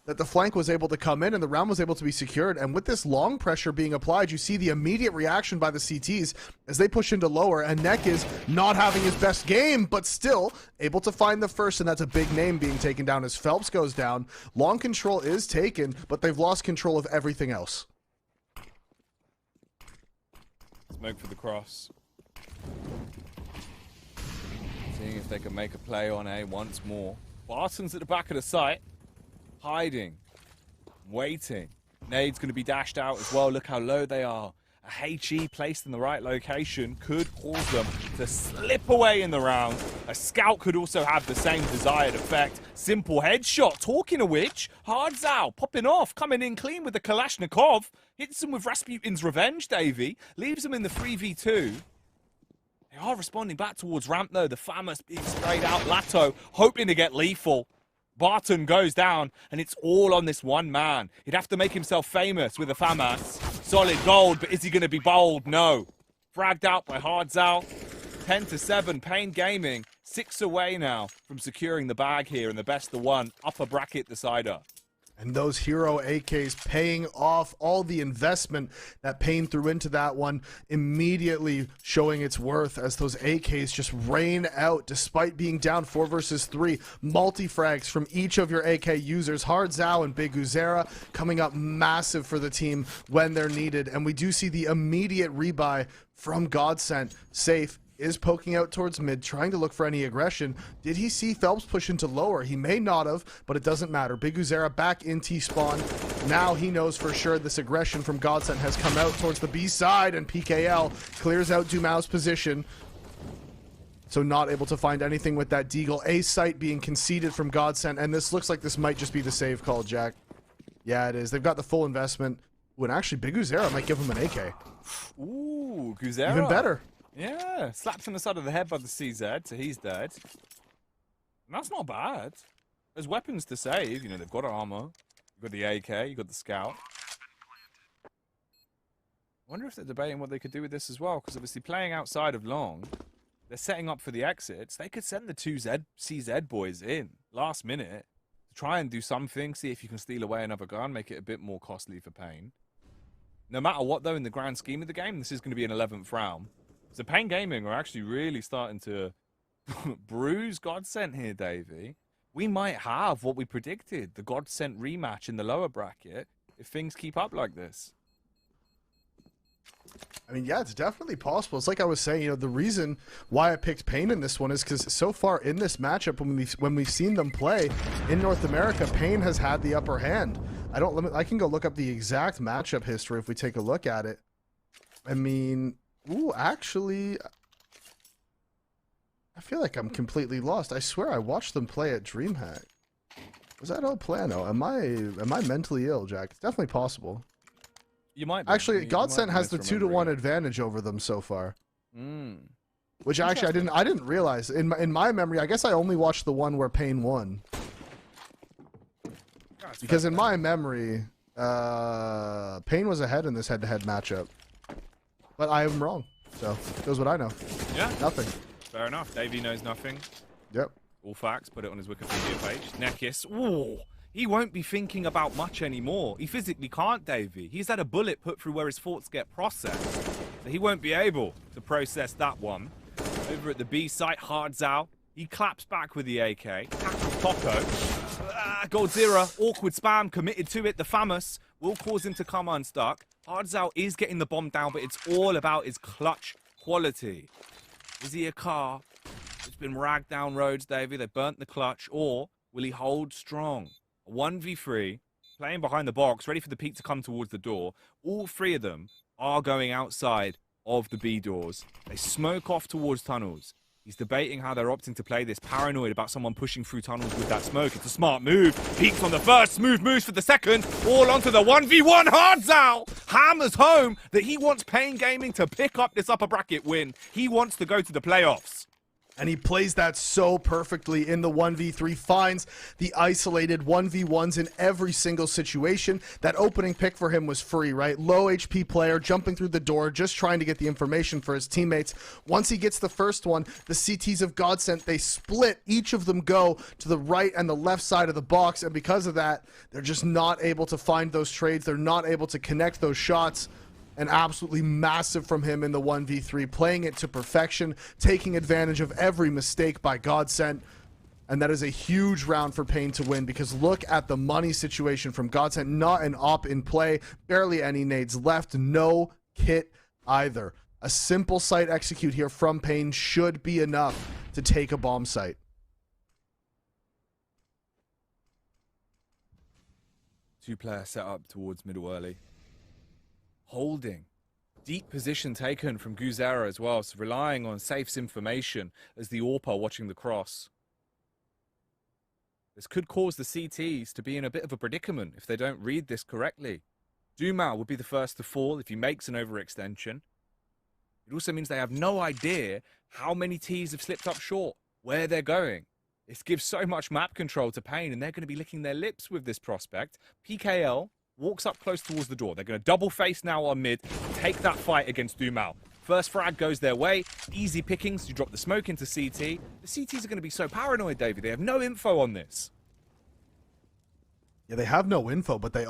that the flank was able to come in and the round was able to be secured. And with this long pressure being applied, you see the immediate reaction by the CTs as they push into lower, and Neck is not having his best game, but still able to find the first, and that's a big name being taken down as Phelps goes down. Long control is taken, but they've lost control of everything else. Smoke for the cross. Seeing if they can make a play on A once more. Barton's at the back of the site. Hiding, waiting. Nade's going to be dashed out as well. Look how low they are. A HE placed in the right location could cause them to slip away in the round. A scout could also have the same desired effect. Simple headshot. Talking of which, zywoo popping off, coming in clean with the Kalashnikov. Hits him with Rasputin's Revenge, Davey. Leaves him in the 3v2. They are responding back towards ramp though. The FAMAS being sprayed out. Lato hoping to get lethal. Barton goes down, and it's all on this one man. He'd have to make himself famous with a FAMAS. Solid gold, but is he going to be bold? No. Fragged out by zywoo. 10-7, Pain Gaming. 6 away now from securing the bag here, and the best of 1. Upper bracket decider. And those hero AKs paying off all the investment that Pain threw into that one, immediately showing its worth as those AKs just rain out despite being down 4 versus 3. Multi-frags from each of your AK users. zywoo and Big Uzera coming up massive for the team when they're needed. And we do see the immediate rebuy from GODSENT. Safe is poking out towards mid, trying to look for any aggression. Did he see Phelps push into lower? He may not have, but it doesn't matter. Big Uzera back in T-spawn. Now he knows for sure this aggression from GODSENT has come out towards the B side, and PKL clears out Dumao's position. So not able to find anything with that Deagle. A site being conceded from GODSENT, and this looks like this might just be the save call, Jack. Yeah, it is. They've got the full investment. Ooh, and actually, Big Uzera might give him an AK. Ooh, Uzera. Even better. Yeah, slaps on the side of the head by the CZ, so he's dead. And that's not bad. There's weapons to save. You know, they've got armor. You've got the AK, you've got the scout. I wonder if they're debating what they could do with this as well, because obviously playing outside of long, they're setting up for the exits. They could send the 2 CZ boys in last minute to try and do something, see if you can steal away another gun, make it a bit more costly for Pain. No matter what, though, in the grand scheme of the game, this is going to be an 11th round. So Pain Gaming are actually really starting to bruise GODSENT here, Davey. We might have what we predicted, the GODSENT rematch in the lower bracket, if things keep up like this. I mean, yeah, it's definitely possible. It's like I was saying, you know, the reason why I picked Pain in this one is because so far in this matchup, when we've seen them play in North America, Pain has had the upper hand. I can go look up the exact matchup history if we take a look at it. I mean, ooh, actually, I feel like I'm completely lost. I swear I watched them play at DreamHack. Was that all plano? Am I mentally ill, Jack? It's definitely possible. You might be. Actually, You GODSENT might be has the 2-to-1 misremembering. advantage over them so far. Mm. Which actually I didn't realize. In my memory, I guess I only watched the one where Pain won. Because in my memory, Pain was ahead in this head-to-head matchup. But I am wrong. So, that's what I know. Yeah. Nothing. Fair enough. Davey knows nothing. Yep. All facts. Put it on his Wikipedia page. Nekis. Ooh. He won't be thinking about much anymore. He physically can't, Davey. He's had a bullet put through where his thoughts get processed. So he won't be able to process that one. Over at the B site, Hardzao. He claps back with the AK. Tackles Taco. Godzilla, awkward spam, committed to it. The famous will cause him to come unstuck. Hardzao is getting the bomb down, but it's all about his clutch quality. Is he a car? It's been ragged down roads, Davey. They burnt the clutch. Or will he hold strong? 1v3, playing behind the box, ready for the peak to come towards the door. All three of them are going outside of the B doors. They smoke off towards tunnels. He's debating how they're opting to play this, paranoid about someone pushing through tunnels with that smoke. It's a smart move. Peaks on the first, smooth moves for the second. All onto the 1v1. Hardzao hammers home that he wants Pain Gaming to pick up this upper bracket win. He wants to go to the playoffs. And he plays that so perfectly in the 1v3, finds the isolated 1v1s in every single situation. That opening pick for him was free, right? Low HP player jumping through the door, just trying to get the information for his teammates. Once he gets the first one, the CTs of GODSENT, they split. Each of them go to the right and the left side of the box, and because of that, they're just not able to find those trades. They're not able to connect those shots. And absolutely massive from him in the 1v3, playing it to perfection, taking advantage of every mistake by GODSENT. And that is a huge round for Pain to win, because look at the money situation from GODSENT. Not an op in play, barely any nades left, no kit either. A simple site execute here from Pain should be enough to take a bomb site. Two-player set up towards middle early. Holding. Deep position taken from Guzera as well, so relying on Safe's information as the AWP watching the cross. This could cause the CTs to be in a bit of a predicament if they don't read this correctly. Dumao would be the first to fall if he makes an overextension. It also means they have no idea how many Ts have slipped up short, where they're going. This gives so much map control to Pain, and they're going to be licking their lips with this prospect. PKL walks up close towards the door. They're going to double face now on mid, take that fight against Dumao. First frag goes their way. Easy pickings. You drop the smoke into CT. The CTs are going to be so paranoid, David. They have no info on this. Yeah, they have no info, but they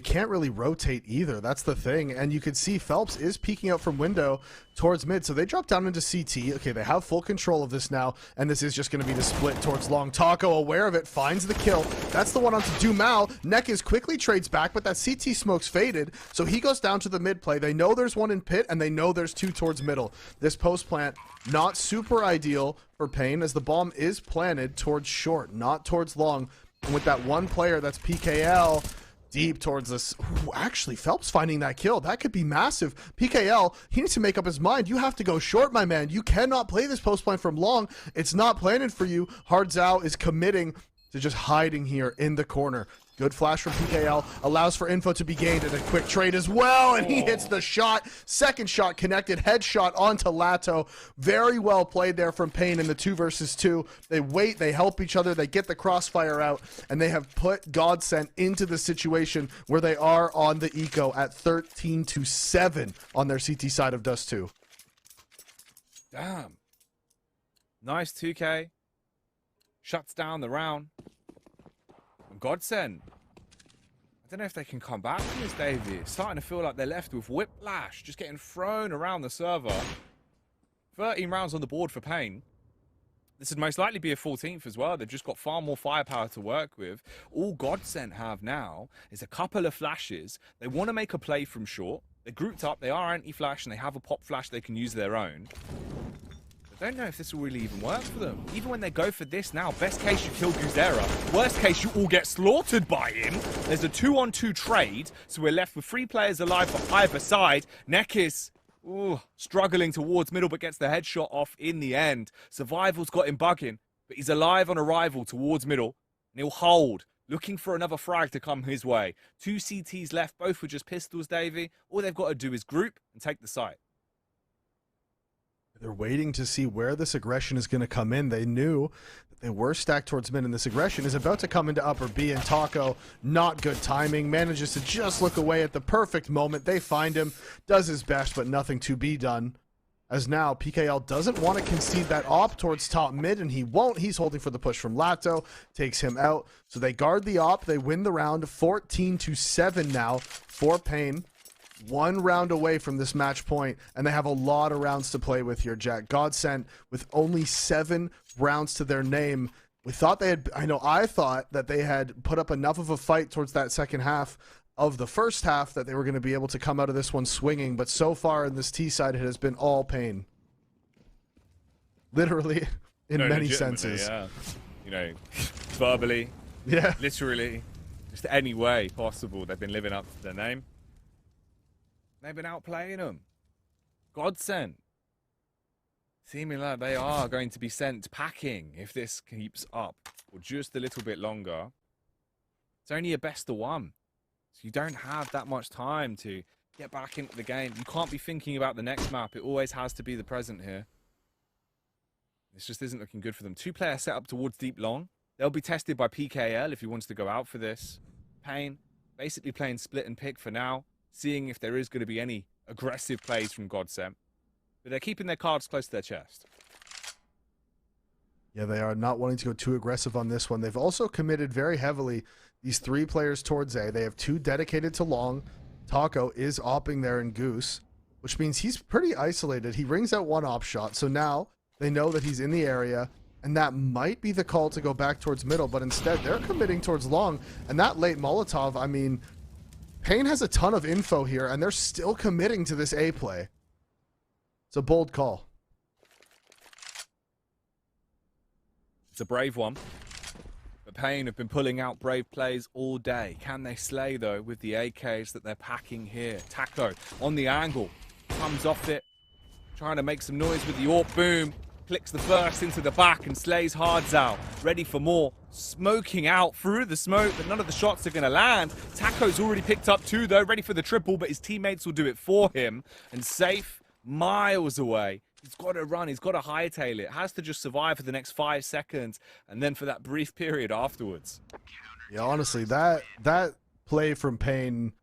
can't really rotate either. That's the thing. And you can see Phelps is peeking out from window towards mid. So they drop down into CT. Okay, they have full control of this now. And this is just going to be the split towards long. Taco, aware of it, finds the kill. That's the one onto Dumao. Nekis quickly trades back, but that CT smoke's faded. So he goes down to the mid play. They know there's one in pit, and they know there's two towards middle. This post plant, not super ideal for Pain, as the bomb is planted towards short, not towards long. And with that one player, that's PKL, deep towards this. Ooh, actually, Phelps finding that kill. That could be massive. PKL, he needs to make up his mind. You have to go short, my man. You cannot play this post plan from long. It's not planted for you. Hardzao is committing to just hiding here in the corner. Good flash from PKL. Allows for info to be gained and a quick trade as well. And he hits the shot. Second shot connected. Headshot onto Lato. Very well played there from Pain in the 2 versus 2. They wait. They help each other. They get the crossfire out. And they have put GODSENT into the situation where they are on the eco at 13-7 on their CT side of Dust 2. Damn. Nice 2K. Shuts down the round. GODSENT. I don't know if they can come back from this, Davey. It's starting to feel like they're left with whiplash, just getting thrown around the server. 13 rounds on the board for Pain. This would most likely be a 14th as well. They've just got far more firepower to work with. All GODSENT have now is a couple of flashes. They want to make a play from short. They're grouped up. They are anti-flash, and they have a pop flash they can use their own. I don't know if this will really even work for them. Even when they go for this now, best case you kill Guzera. Worst case you all get slaughtered by him. There's a 2-on-2 trade, so we're left with 3 players alive for either side. Nekis, struggling towards middle, but gets the headshot off in the end. Survival's got him bugging, but he's alive on arrival towards middle. And he'll hold, looking for another frag to come his way. 2 CTs left, both with just pistols, Davey. All they've got to do is group and take the site. They're waiting to see where this aggression is going to come in. They knew that they were stacked towards mid, and this aggression is about to come into upper B, and Taco, not good timing, manages to just look away at the perfect moment. They find him, does his best, but nothing to be done. As now, PKL doesn't want to concede that op towards top mid, and he won't. He's holding for the push from Lato, takes him out. So they guard the op, they win the round, 14-7 now for Pain. 1 round away from this match point, and they have a lot of rounds to play with here, Jack. GODSENT with only 7 rounds to their name. We thought they had, I thought that they had put up enough of a fight towards that second half of the first half that they were going to be able to come out of this one swinging, but so far in this T side, it has been all Pain. Literally, in many senses. Yeah. Verbally, yeah, literally, just any way possible, they've been living up to their name. They've been outplaying them. GODSENT. Seeming like they are going to be sent packing if this keeps up for just a little bit longer. It's only a best of 1. So you don't have that much time to get back into the game. You can't be thinking about the next map. It always has to be the present here. This just isn't looking good for them. 2-player setup towards deep long. They'll be tested by PKL if he wants to go out for this. Pain basically playing split and pick for now, seeing if there is going to be any aggressive plays from GODSENT. But they're keeping their cards close to their chest. Yeah, they are not wanting to go too aggressive on this one. They've also committed very heavily these 3 players towards A. They have 2 dedicated to long. Taco is opping there in Goose, which means he's pretty isolated. He rings out 1 op shot, so now they know that he's in the area, and that might be the call to go back towards middle, but instead they're committing towards long. And that late Molotov, I mean, Pain has a ton of info here, and they're still committing to this A play. It's a bold call. It's a brave one. But Pain have been pulling out brave plays all day. Can they slay, though, with the AKs that they're packing here? Taco on the angle. Comes off it. Trying to make some noise with the AWP. Boom. Clicks the first into the back and slays Hardzal. Ready for more. Smoking out through the smoke, but none of the shots are going to land. Taco's already picked up 2, though. Ready for the triple, but his teammates will do it for him. And safe, miles away. He's got to run. He's got to hightail it. Has to just survive for the next 5 seconds, and then for that brief period afterwards. Yeah, honestly, that play from Pain,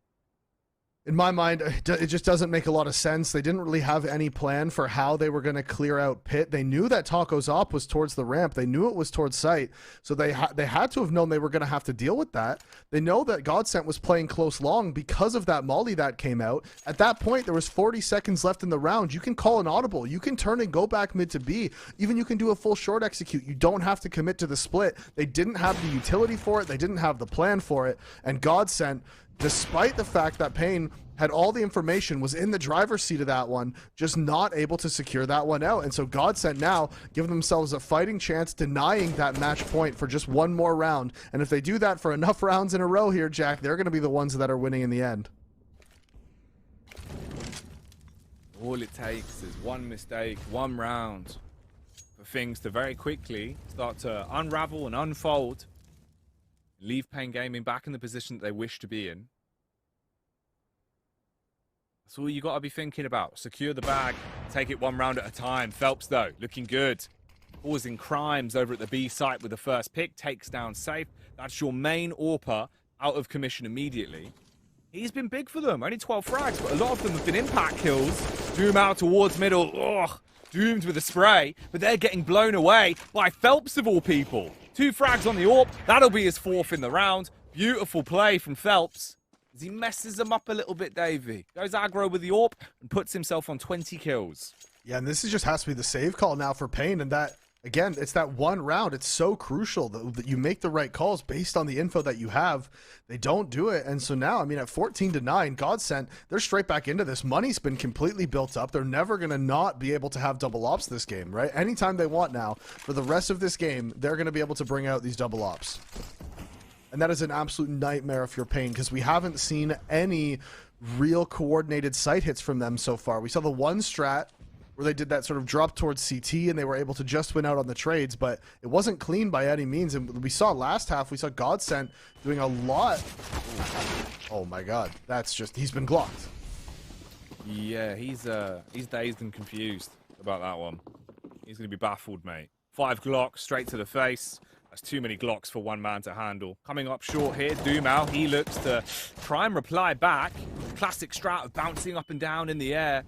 in my mind, it just doesn't make a lot of sense. They didn't really have any plan for how they were going to clear out pit. They knew that Taco's op was towards the ramp. They knew it was towards site. So they had to have known they were going to have to deal with that. They know that GODSENT was playing close long because of that molly that came out. At that point, there was 40 seconds left in the round. You can call an audible. You can turn and go back mid to B. Even you can do a full short execute. You don't have to commit to the split. They didn't have the utility for it. They didn't have the plan for it. And GODSENT, despite the fact that Pain had all the information, was in the driver's seat of that one, just not able to secure that one out. And so GODSENT now give themselves a fighting chance, denying that match point for just 1 more round. And if they do that for enough rounds in a row here, Jack, they're going to be the ones that are winning in the end. All it takes is 1 mistake, 1 round for things to very quickly start to unravel and unfold. Leave Pain Gaming back in the position that they wish to be in. That's all you got to be thinking about. Secure the bag. Take it 1 round at a time. Felps, though, looking good. Causing crimes over at the B site with the first pick. Takes down safe. That's your main AWPer out of commission immediately. He's been big for them. Only 12 frags, but a lot of them have been impact kills. Doom out towards middle. Ugh. Doomed with a spray. But they're getting blown away by Felps of all people. 2 frags on the AWP. That'll be his 4th in the round. Beautiful play from Felps. As he messes them up a little bit, Davey. Goes aggro with the AWP and puts himself on 20 kills. Yeah, and this just has to be the save call now for Pain. And that, again, it's that 1 round. It's so crucial that you make the right calls based on the info that you have. They don't do it. And so now, I mean, at 14-9, GODSENT, they're straight back into this. Money's been completely built up. They're never going to not be able to have double ops this game, right? Anytime they want now, for the rest of this game, they're going to be able to bring out these double ops. And that is an absolute nightmare if you're Pain, because we haven't seen any real coordinated site hits from them so far. We saw the one strat where they did that sort of drop towards CT and they were able to just win out on the trades, but it wasn't clean by any means. And we saw last half, we saw GODSENT doing a lot. Oh my God, that's just, he's been glocked. Yeah, he's dazed and confused about that one. He's going to be baffled, mate. 5 Glocks straight to the face. That's too many Glocks for one man to handle. Coming up short here, Dumao. He looks to try and reply back. Classic strat of bouncing up and down in the air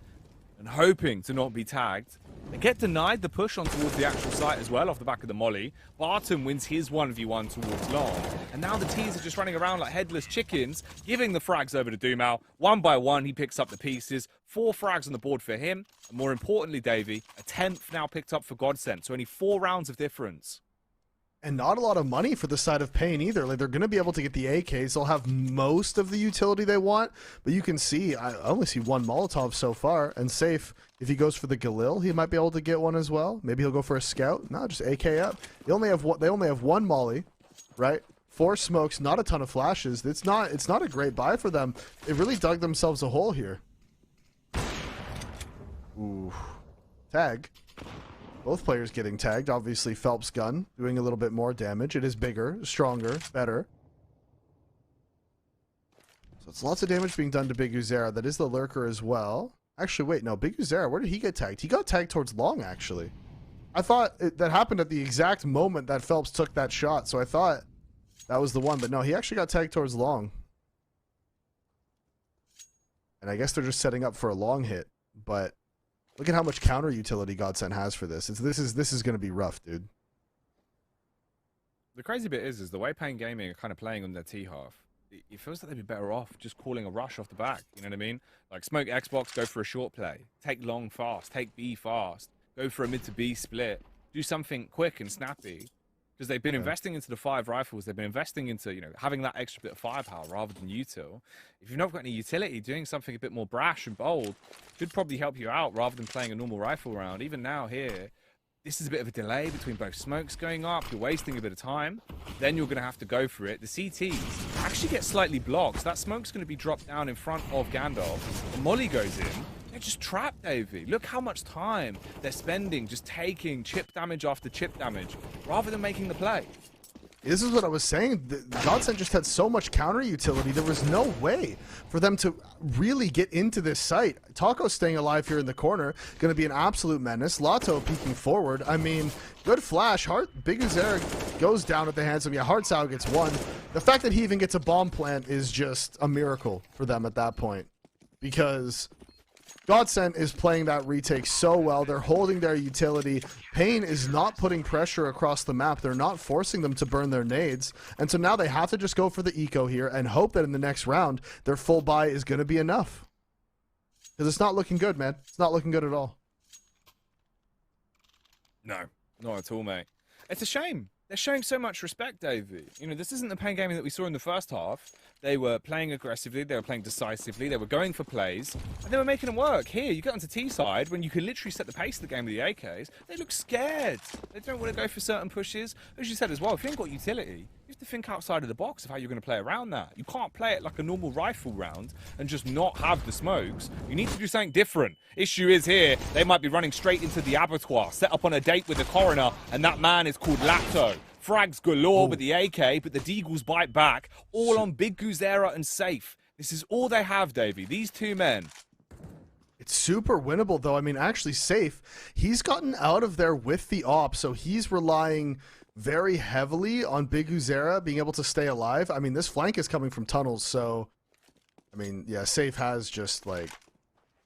and hoping to not be tagged. They get denied the push on towards the actual site as well off the back of the molly. Barton wins his 1v1 towards long. And now the T's are just running around like headless chickens, giving the frags over to Dumao. 1 by 1, he picks up the pieces. 4 frags on the board for him. And more importantly, Davey, a 10th now picked up for GODSENT. So only 4 rounds of difference. And not a lot of money for the side of Pain either. Like, they're going to be able to get the AKs. They'll have most of the utility they want. But you can see, I only see 1 Molotov so far. And Safe, if he goes for the Galil, he might be able to get one as well. Maybe he'll go for a Scout. No, just AK up. They only have one Molly, right? 4 smokes, not a ton of flashes. It's not a great buy for them. They really dug themselves a hole here. Ooh. Tag. Both players getting tagged. Obviously, Phelps' gun doing a little bit more damage. It is bigger, stronger, better. So it's lots of damage being done to Big Uzera. That is the lurker as well. Actually, wait, no. Big Uzera, where did he get tagged? He got tagged towards long, actually. I thought that happened at the exact moment that Phelps took that shot, so I thought that was the one. But no, he actually got tagged towards long. And I guess they're just setting up for a long hit, but look at how much counter utility GODSENT has for this. This is going to be rough, dude. The crazy bit is the way Pain Gaming are kind of playing on their T half. It feels like they'd be better off just calling a rush off the back. You know what I mean? Like smoke Xbox, go for a short play, take long fast, take B fast, go for a mid to B split, do something quick and snappy. Because they've been investing into the 5 rifles, they've been investing into, you know, having that extra bit of firepower rather than util. If you've not got any utility, doing something a bit more brash and bold could probably help you out rather than playing a normal rifle round. Even now here, this is a bit of a delay between both smokes going up. You're wasting a bit of time. Then you're going to have to go for it. The CTs actually get slightly blocked. So that smoke's going to be dropped down in front of Gandalf. The molly goes in. They're just trapped, Davey. Look how much time they're spending just taking chip damage after chip damage rather than making the play. This is what I was saying. GODSENT just had so much counter utility. There was no way for them to really get into this site. Taco staying alive here in the corner, going to be an absolute menace. Lotto peeking forward. I mean, good flash. Big Uzera goes down at the hands of Hartzau gets 1. The fact that he even gets a bomb plant is just a miracle for them at that point, because GODSENT is playing that retake so well. They're holding their utility. Pain is not putting pressure across the map. They're not forcing them to burn their nades. And so now they have to just go for the eco here and hope that in the next round, their full buy is going to be enough. Because it's not looking good, man. It's not looking good at all. No, not at all, mate. It's a shame. They're showing so much respect, Davey. You know, this isn't the Pain Gaming that we saw in the first half. They were playing aggressively, they were playing decisively, they were going for plays, and they were making them work. Here, you get onto T side, when you can literally set the pace of the game with the AKs, they look scared. They don't want to go for certain pushes. As you said as well, if you ain't got utility, you have to think outside of the box of how you're going to play around that. You can't play it like a normal rifle round and just not have the smokes. You need to do something different. Issue is here, they might be running straight into the abattoir, set up on a date with the coroner, and that man is called Lato. Frags galore with the AK, but the Deagles bite back, all on Big Uzera and Safe. This is all they have, Davey. These 2 men. It's super winnable, though. I mean, actually, Safe, he's gotten out of there with the op, so he's relying very heavily on Big Uzera being able to stay alive. I mean, this flank is coming from tunnels, so, I mean, yeah, Safe has just, like,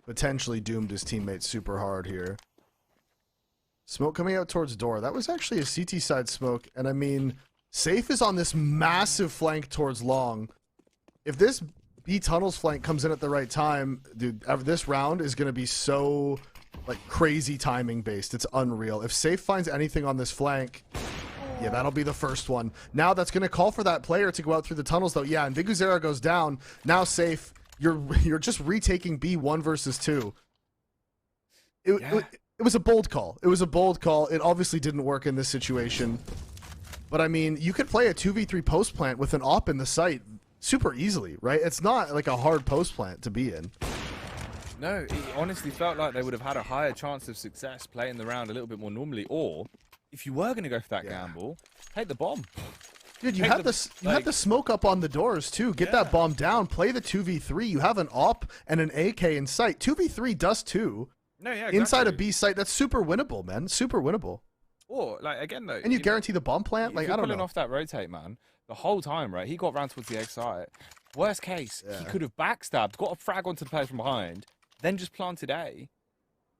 potentially doomed his teammates super hard here. Smoke coming out towards door. That was actually a CT side smoke. And I mean, Safe is on this massive flank towards long. If this B tunnels flank comes in at the right time, dude, this round is going to be so like crazy timing based. It's unreal. If Safe finds anything on this flank, yeah, that'll be the first one. Now that's going to call for that player to go out through the tunnels though. Yeah, and Big Uzera goes down. Now Safe, you're just retaking B 1 versus 2. It was a bold call. It was a bold call. It obviously didn't work in this situation. But I mean, you could play a 2v3 post plant with an op in the site super easily, right? It's not like a hard post plant to be in. No, it honestly felt like they would have had a higher chance of success playing the round a little bit more normally. Or, if you were going to go for that gamble, take the bomb. Dude, you have the smoke up on the doors too. Get that bomb down. Play the 2v3. You have an op and an AK in sight. 2v3 does too. No, yeah, exactly. Inside a B site, that's super winnable, man. Super winnable. Or like again though, and you guarantee the bomb plant. Like I don't know. Pulling off that rotate, man. The whole time, right? He got round towards the egg site. Worst case, he could have backstabbed, got a frag onto the player from behind, then just planted A.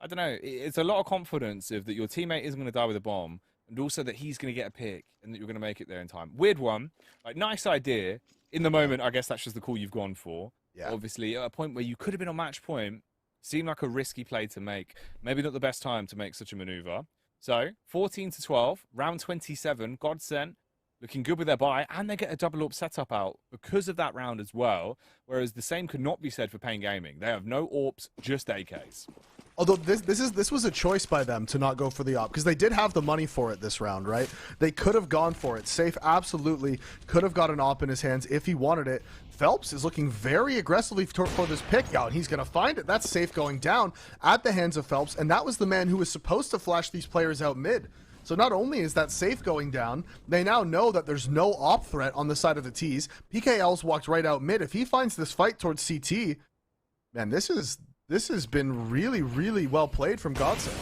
I don't know. It's a lot of confidence of that your teammate isn't going to die with a bomb, and also that he's going to get a pick and that you're going to make it there in time. Weird one. Like, nice idea. In the moment, I guess that's just the call you've gone for. Yeah. Obviously, at a point where you could have been on match point, seemed like a risky play to make. Maybe not the best time to make such a maneuver. So, 14-12, round 27, GODSENT looking good with their buy, and they get a double AWP setup out because of that round as well, whereas the same could not be said for Pain Gaming. They have no AWPs, just AKs. Although this was a choice by them to not go for the op, because they did have the money for it this round, right? They could have gone for it. Safe absolutely could have got an op in his hands if he wanted it. Felps is looking very aggressively for this pick out, and he's going to find it. That's Safe going down at the hands of Felps, and that was the man who was supposed to flash these players out mid. So not only is that Safe going down, they now know that there's no op threat on the side of the T's. PKL's walked right out mid. If he finds this fight towards CT, man, this has been really, really well played from GODSENT.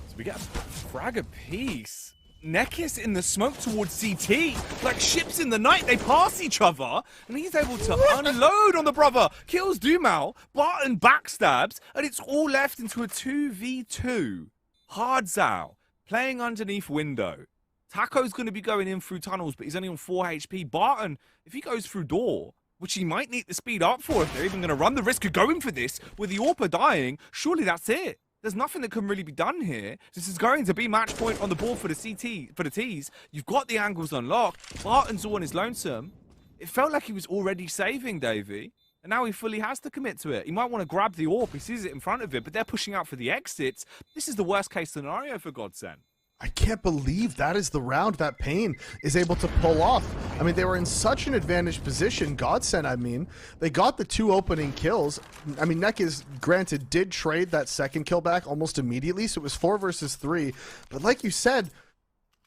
So we get a frag apiece. Nekis in the smoke towards CT. Like ships in the night, they pass each other, and he's able to unload on the brother. Kills Dumal, Barton backstabs, and it's all left into a 2v2. Hardzao playing underneath window. Taco's going to be going in through tunnels, but he's only on 4 HP. Barton, if he goes through door, which he might need to speed up for if they're even going to run the risk of going for this, with the AWP dying, surely that's it. There's nothing that can really be done here. This is going to be match point on the board for the CT, for the T's. You've got the angles unlocked. Barton's all on his lonesome. It felt like he was already saving Davey, and now he fully has to commit to it. He might want to grab the AWP. He sees it in front of him, but they're pushing out for the exits. This is the worst case scenario for GODSENT. I can't believe that is the round that Pain is able to pull off. I mean, they were in such an advantaged position. GODSENT, I mean, they got the 2 opening kills. I mean, Nekis, granted, did trade that second kill back almost immediately, so it was 4 versus 3. But like you said,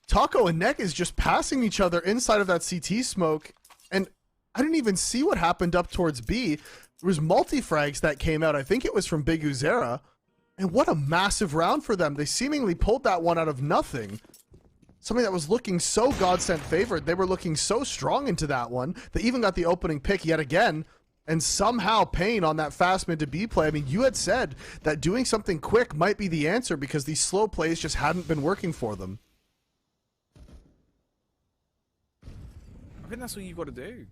Taco and Nekis just passing each other inside of that CT smoke. And I didn't even see what happened up towards B. There was multi-frags that came out. I think it was from Big Uzera. And what a massive round for them. They seemingly pulled that one out of nothing. Something that was looking so GODSENT favored. They were looking so strong into that one. They even got the opening pick yet again. And somehow Pain on that fast mid to B play. I mean, you had said that doing something quick might be the answer because these slow plays just hadn't been working for them. I think that's what you've got to do.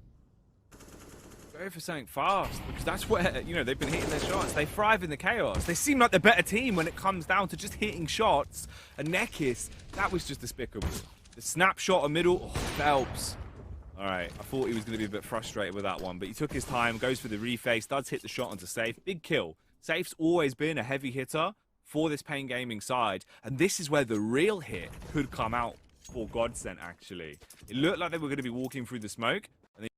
Go for something fast, because that's where, you know, they've been hitting their shots. They thrive in the chaos. They seem like the better team when it comes down to just hitting shots. And Nekis, that was just despicable. The snapshot of middle, oh, Felps. All right, I thought he was going to be a bit frustrated with that one, but he took his time, goes for the reface, does hit the shot onto Safe. Big kill. Safe's always been a heavy hitter for this Pain Gaming side, and this is where the real hit could come out for GODSENT, actually. It looked like they were going to be walking through the smoke, and the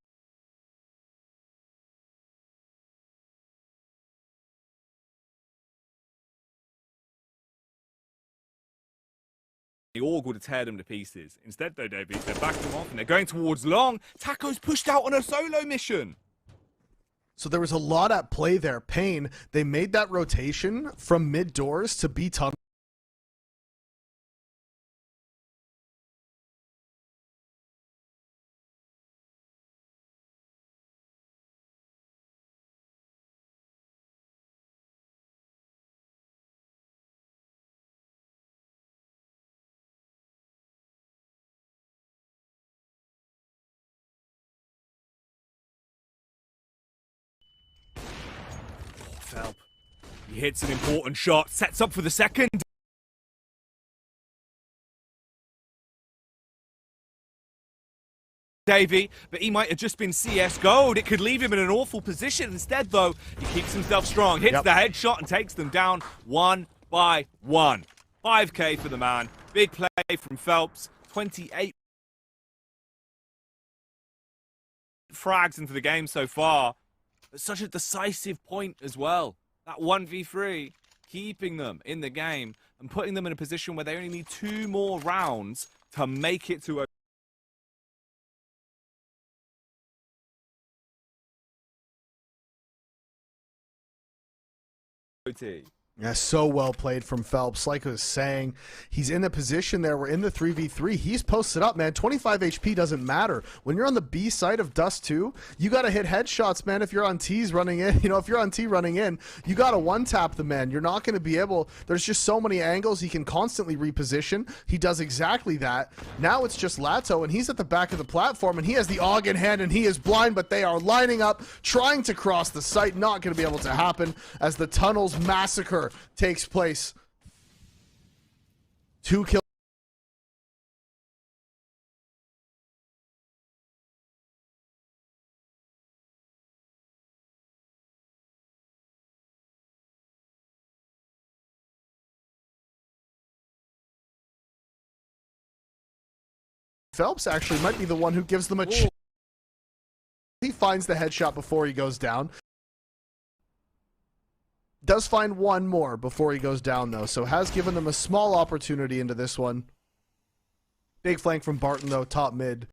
AUG would have teared them to pieces. Instead, though, Davies, they're backing them off and they're going towards long. Taco's pushed out on a solo mission. So there was a lot at play there. Pain, they made that rotation from mid doors to B tunnel. Felp. He hits an important shot, sets up for the second. Davey, but he might have just been CS gold. It could leave him in an awful position. Instead, though, he keeps himself strong, hits the headshot and takes them down 1 by 1. 5K for the man. Big play from Felps. 28 frags into the game so far. at such a decisive point as well. That 1v3, keeping them in the game and putting them in a position where they only need 2 more rounds to make it to a OT. Yeah, so well played from Phelps. Like I was saying, he's in a position there. We're in the 3v3. He's posted up, man. 25 HP doesn't matter. When you're on the B side of Dust 2, you got to hit headshots, man. If you're on T's running in, if you're on T running in, you got to one-tap the man. You're not going to be able... There's just so many angles. He can constantly reposition. He does exactly that. Now it's just Lato, and he's at the back of the platform, and he has the AUG in hand, and he is blind, but they are lining up, trying to cross the site. Not going to be able to happen as the Tunnels massacre takes place. 2 kills. Phelps actually might be the one who gives them a chance. He finds the headshot before he goes down. Does find one more before he goes down, though, so has given them a small opportunity into this one. Big flank from Barton, though, top mid.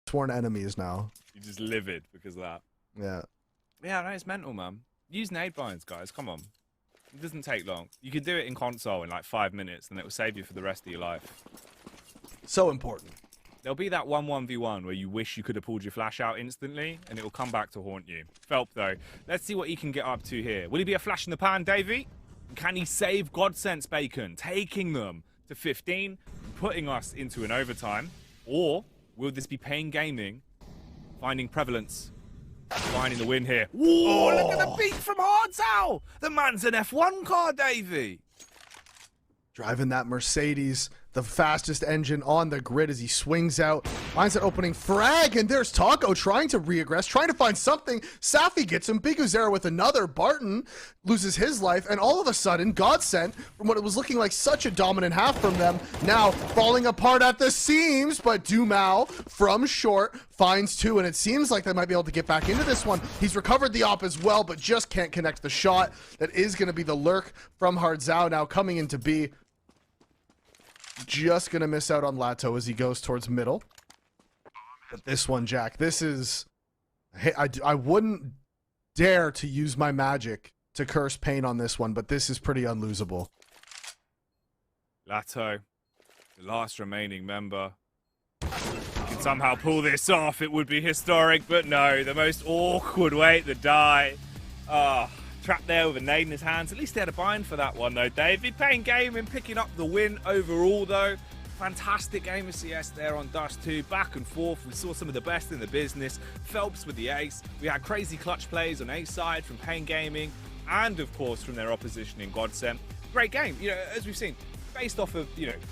Sworn enemies now. You're just livid because of that. Yeah. Yeah, no, it's mental, man. Use nade binds, guys. Come on. It doesn't take long. You could do it in console in like 5 minutes, and it will save you for the rest of your life. So important. There'll be that 1-1v1 where you wish you could have pulled your flash out instantly, and it will come back to haunt you. Felp, though. Let's see what he can get up to here. Will he be a flash in the pan, Davey? Can he save GODSENT's bacon, taking them to 15, putting us into an overtime? Or will this be Pain Gaming finding prevalence, finding the win here? Whoa, look at the beat from Hardzao! The man's an F1 car, Davey! Driving that Mercedes, the fastest engine on the grid as he swings out. Finds that opening frag, and there's Taco trying to reaggress, trying to find something. Safi gets him. Big Uzera with another. Barton loses his life, and all of a sudden, GODSENT, from what it was looking like such a dominant half from them, now falling apart at the seams, but Dumao from short finds 2, and it seems like they might be able to get back into this one. He's recovered the op as well, but just can't connect the shot. That is going to be the lurk from Hardzao now coming into B. Just going to miss out on Lato as he goes towards middle. But this one, Jack, this is... Hey, I wouldn't dare to use my magic to curse Pain on this one, but this is pretty unlosable. Lato, the last remaining member. Can somehow pull this off, it would be historic, but no, the most awkward way to die. Trapped there with a nade in his hands. At least they had a bind for that one, though, David. Pain Gaming picking up the win overall, though. Fantastic game of CS there on Dust 2. Back and forth. We saw some of the best in the business. Phelps with the ace. We had crazy clutch plays on A side from Pain Gaming and, of course, from their opposition in GODSENT. Great game. As we've seen, based off of,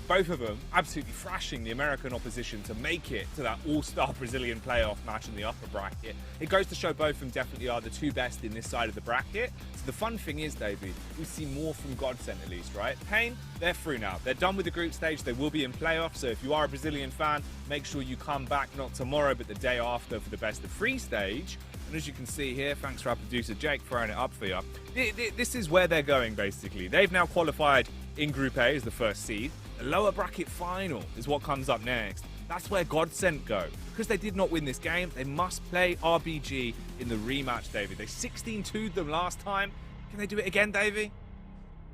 both of them absolutely thrashing the American opposition to make it to that all-star Brazilian playoff match in the upper bracket. It goes to show both of them definitely are the 2 best in this side of the bracket. So the fun thing is, Davey, we see more from GODSENT at least, right? Pain, they're through now. They're done with the group stage. They will be in playoffs. So if you are a Brazilian fan, make sure you come back not tomorrow, but the day after for the best of 3 stage. And as you can see here, thanks to our producer Jake throwing it up for you. This is where they're going, basically. They've now qualified in Group A as the first seed. The lower bracket final is what comes up next. That's where GODSENT go. Because they did not win this game, they must play RBG in the rematch, Davey. They 16-2'd them last time. Can they do it again, Davey?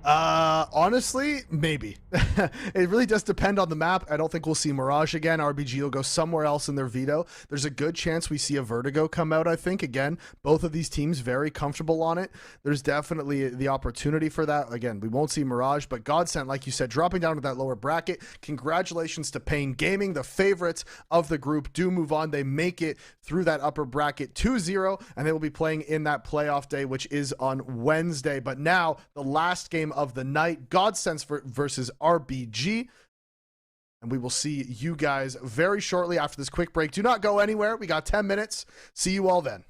Honestly, maybe. It really does depend on the map. I don't think we'll see Mirage again. RBG will go somewhere else in their veto. There's a good chance we see a Vertigo come out, I think. Again, both of these teams very comfortable on it. There's definitely the opportunity for that. Again, we won't see Mirage, but GODSENT, like you said, dropping down to that lower bracket. Congratulations to Pain Gaming. The favorites of the group do move on. They make it through that upper bracket 2-0, and they will be playing in that playoff day, which is on Wednesday. But now, the last game of the night, GODSENT versus RBG. And we will see you guys very shortly after this quick break. Do not go anywhere. We got 10 minutes. See you all then.